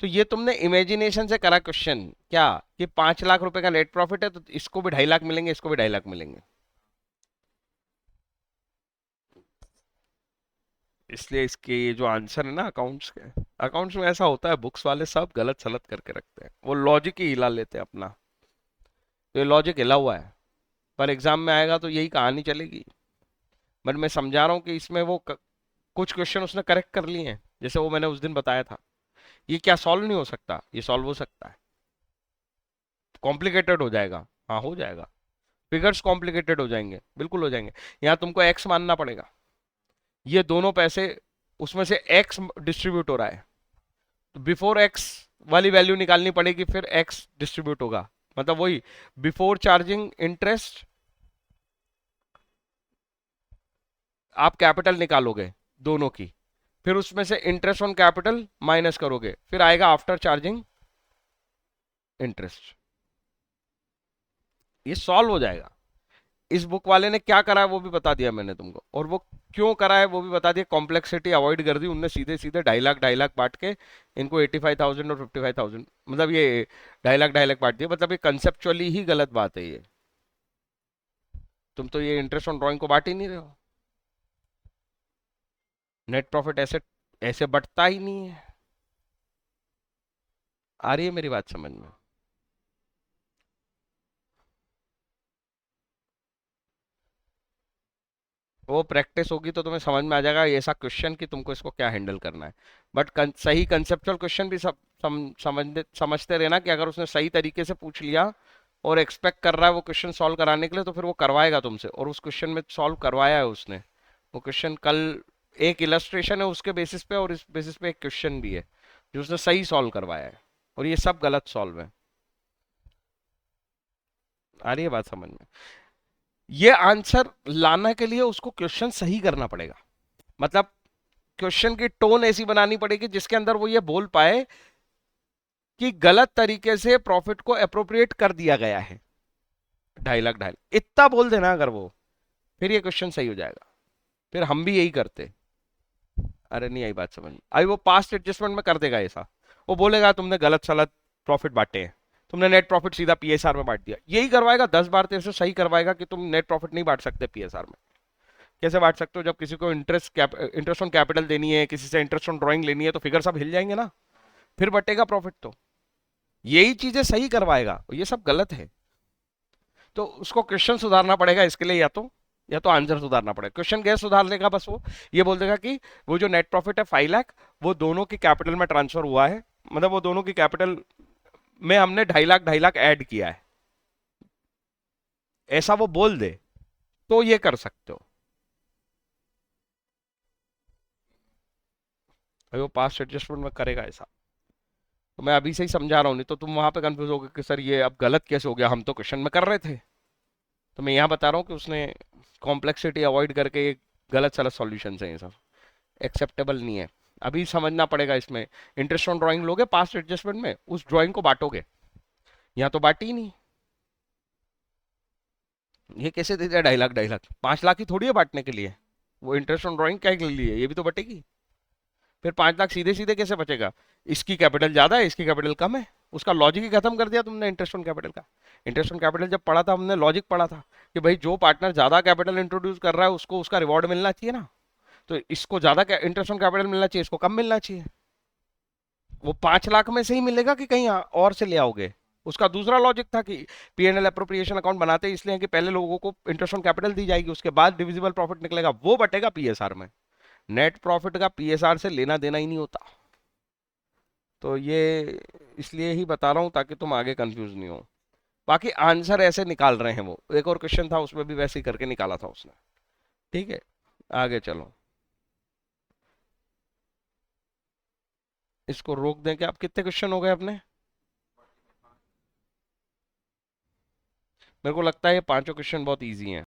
तो ये तुमने इमेजिनेशन से करा क्वेश्चन क्या, कि 5 लाख रुपए का नेट प्रॉफिट है तो इसको भी 2.5 लाख मिलेंगे, इसको भी 2.5 लाख मिलेंगे। इसलिए इसके ये जो आंसर है ना अकाउंट्स के, अकाउंट्स में ऐसा होता है, बुक्स वाले सब गलत सलत करके रखते हैं, वो लॉजिक ही हिला लेते हैं अपना। तो ये लॉजिक हिला हुआ है, पर एग्जाम में आएगा तो यही कहानी चलेगी। बट मैं समझा रहा हूँ कि इसमें कुछ क्वेश्चन उसने करेक्ट कर लिए हैं, जैसे वो मैंने उस दिन बताया था। ये क्या सॉल्व नहीं हो सकता? ये सॉल्व हो सकता है। कॉम्प्लिकेटेड हो जाएगा, हाँ हो जाएगा। फिगर्स कॉम्प्लिकेटेड हो जाएंगे, बिल्कुल हो जाएंगे। यहाँ तुमको एक्स मानना पड़ेगा, ये दोनों पैसे उसमें से एक्स डिस्ट्रीब्यूट हो रहा है, तो बिफोर एक्स वाली वैल्यू निकालनी पड़ेगी, फिर एक्स डिस्ट्रीब्यूट होगा। मतलब वही, बिफोर चार्जिंग इंटरेस्ट आप कैपिटल निकालोगे दोनों की, फिर उसमें से इंटरेस्ट ऑन कैपिटल माइनस करोगे, फिर आएगा आफ्टर चार्जिंग इंटरेस्ट। ये सॉल्व हो जाएगा। इस बुक वाले ने क्या करा है वो भी बता दिया मैंने तुमको, और वो क्यों करा है वो भी बता दिया। कॉम्प्लेक्सिटी अवॉइड कर दी उनने, सीधे सीधे 2.5 लाख बांट के इनको 85,000 और 55,000, मतलब ये 2.5 लाख बांट दिए। मतलब ये कंसेप्चुअली ही गलत बात है ये। तुम तो ये इंटरेस्ट ऑन ड्राइंग को बांट ही नहीं रहे हो। नेट प्रॉफिट ऐसे ऐसे बढ़ता ही नहीं है। आ रही है मेरी बात समझ में? वो प्रैक्टिस होगी तो तुम्हें समझ में आ जाएगा ऐसा क्वेश्चन कि तुमको इसको क्या हैंडल करना है। बट सही कंसेप्चुअल क्वेश्चन भी समझते रहना कि अगर उसने सही तरीके से पूछ लिया और एक्सपेक्ट कर रहा है वो क्वेश्चन सॉल्व कराने के लिए, तो फिर वो करवाएगा तुमसे, और उस क्वेश्चन में सॉल्व करवाया है उसने। वो क्वेश्चन कल एक इलस्ट्रेशन है उसके बेसिस पे, और इस बेसिस पे एक क्वेश्चन भी है जो उसने सही सॉल्व करवाया है, और ये सब गलत सॉल्व है। आ रही है बात समझ में? ये आंसर लाने के लिए उसको क्वेश्चन सही करना पड़ेगा। मतलब क्वेश्चन की टोन ऐसी बनानी पड़ेगी जिसके अंदर वो ये बोल पाए कि गलत तरीके से प्रॉफिट को अप्रोप्रिएट कर दिया गया है। 2.5 लाख, 2.5 इतना बोल देना अगर वो, फिर ये क्वेश्चन सही हो जाएगा। फिर हम भी यही करते। अरे नहीं आई बात समझ में? अभी वो पास्ट एडजस्टमेंट में कर देगा ऐसा। वो बोलेगा तुमने गलत सलत प्रॉफिट बांटे हैं, तुमने नेट प्रॉफिट सीधा पीएसआर में बांट दिया। यही करवाएगा 10 बार तेरे से सही करवाएगा कि तुम नेट प्रॉफिट नहीं बांट सकते पीएसआर में। कैसे बांट सकते हो? जब किसी को इंटरेस्ट ऑन कैपिटल देनी है, किसी से इंटरेस्ट ऑन ड्राइंग लेनी है, तो फिगर सब हिल जाएंगे ना, फिर बटेगा प्रॉफिट। तो यही चीजें सही करवाएगा, ये सब गलत है। तो उसको क्वेश्चन सुधारना पड़ेगा इसके लिए, या तो आंसर सुधारना पड़ेगा। क्वेश्चन कैसे सुधार लेगा? बस वो ये बोल देगा कि वो जो नेट प्रॉफिट है 5 लाख, वो दोनों की कैपिटल में ट्रांसफर हुआ है, मतलब वो दोनों की कैपिटल में हमने 2.5 लाख 2.5 लाख ऐड किया है, ऐसा वो बोल दे तो ये कर सकते हो। भाई वो पास्ट एडजस्टमेंट में करेगा ऐसा। तो मैं अभी से ही समझा रहा हूँ, नहीं तो तुम वहां पे कंफ्यूज हो गए कि सर ये अब गलत कैसे हो गया, हम तो क्वेश्चन में कर रहे थे। तो मैं यहाँ बता रहा हूँ कि उसने कॉम्प्लेक्सिटी अवॉइड करके ये गलत सलत सॉल्यूशन है, ये सब एक्सेप्टेबल नहीं है। अभी समझना पड़ेगा इसमें। इंटरेस्ट ऑन ड्राइंग लोगे पास्ट एडजस्टमेंट में, उस ड्राइंग को बांटोगे, यहाँ तो बांटी ही नहीं। ये कैसे दे दिया 2.5 लाख 2.5 लाख? 5 लाख ही थोड़ी है बांटने के लिए, वो इंटरेस्ट ऑन ड्राइंग क्या के लिए, ये भी तो बटेगी। फिर 5 लाख सीधे सीधे कैसे बचेगा? इसकी कैपिटल ज्यादा है, इसकी कैपिटल कम है। उसका लॉजिक ही खत्म कर दिया तुमने इंटरेस्ट ऑन कैपिटल का। इंटरेस्ट ऑन कैपिटल जब पढ़ा था हमने, लॉजिक पढ़ा था कि भाई जो पार्टनर ज्यादा कैपिटल इंट्रोड्यूस कर रहा है उसको उसका रिवॉर्ड मिलना चाहिए ना। तो इसको ज्यादा इंटरेस्ट ऑन कैपिटल मिलना चाहिए, इसको कम मिलना चाहिए। वो 5 लाख में से ही मिलेगा कि कहीं और से ले आओगे? उसका दूसरा लॉजिक था कि पीएनएल अप्रोप्रिएशन अकाउंट बनाते हैं इसलिए कि पहले लोगों को इंटरेस्ट ऑन कैपिटल दी जाएगी, उसके बाद डिविजिबल प्रॉफिट निकलेगा, वो बटेगा पीएसआर में। नेट प्रॉफिट का पीएसआर से लेना देना ही नहीं होता। तो ये इसलिए ही बता रहा हूं ताकि तुम आगे कंफ्यूज नहीं हो। बाकी आंसर ऐसे निकाल रहे हैं वो, एक और क्वेश्चन था उसमें भी वैसे ही करके निकाला था उसने। ठीक है, आगे चलो। इसको रोक दें कि आप कितने क्वेश्चन हो गए अपने? मेरे को लगता है ये पांचों क्वेश्चन बहुत इजी हैं।